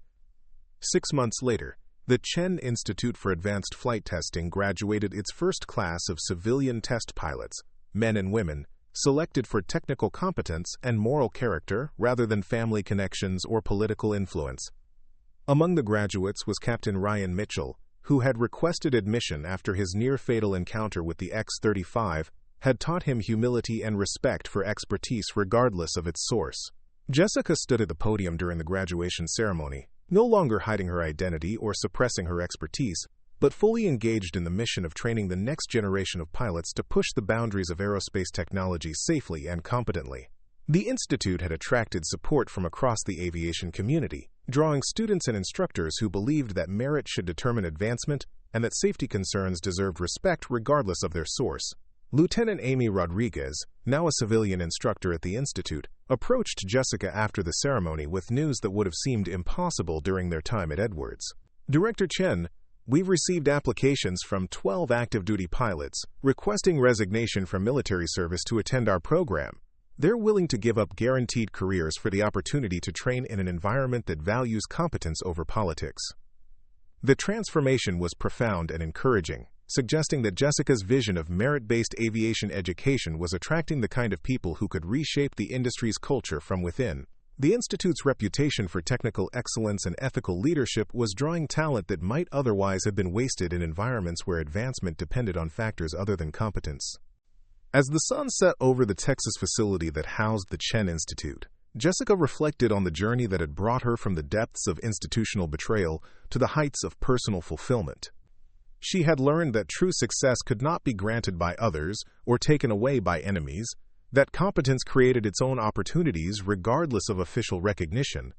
6 months later, the Chen Institute for Advanced Flight Testing graduated its first class of civilian test pilots, men and women, selected for technical competence and moral character rather than family connections or political influence. Among the graduates was Captain Ryan Mitchell, who had requested admission after his near-fatal encounter with the X-35 had taught him humility and respect for expertise regardless of its source. Jessica stood at the podium during the graduation ceremony, no longer hiding her identity or suppressing her expertise, but fully engaged in the mission of training the next generation of pilots to push the boundaries of aerospace technology safely and competently. The Institute had attracted support from across the aviation community, drawing students and instructors who believed that merit should determine advancement and that safety concerns deserved respect regardless of their source. Lieutenant Amy Rodriguez, now a civilian instructor at the Institute, approached Jessica after the ceremony with news that would have seemed impossible during their time at Edwards. Director Chen, we've received applications from 12 active-duty pilots requesting resignation from military service to attend our program. They're willing to give up guaranteed careers for the opportunity to train in an environment that values competence over politics. The transformation was profound and encouraging, suggesting that Jessica's vision of merit-based aviation education was attracting the kind of people who could reshape the industry's culture from within. The Institute's reputation for technical excellence and ethical leadership was drawing talent that might otherwise have been wasted in environments where advancement depended on factors other than competence. As the sun set over the Texas facility that housed the Chen Institute, Jessica reflected on the journey that had brought her from the depths of institutional betrayal to the heights of personal fulfillment. She had learned that true success could not be granted by others or taken away by enemies, that competence created its own opportunities regardless of official recognition,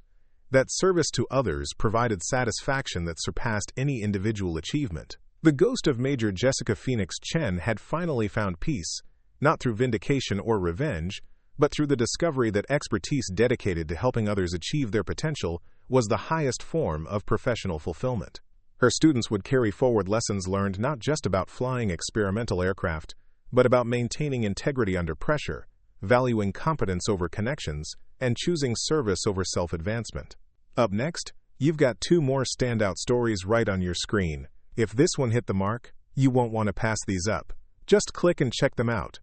that service to others provided satisfaction that surpassed any individual achievement. The ghost of Major Jessica Phoenix Chen had finally found peace, not through vindication or revenge, but through the discovery that expertise dedicated to helping others achieve their potential was the highest form of professional fulfillment. Her students would carry forward lessons learned not just about flying experimental aircraft, but about maintaining integrity under pressure, valuing competence over connections, and choosing service over self-advancement. Up next, you've got 2 more standout stories right on your screen. If this one hit the mark, you won't want to pass these up. Just click and check them out.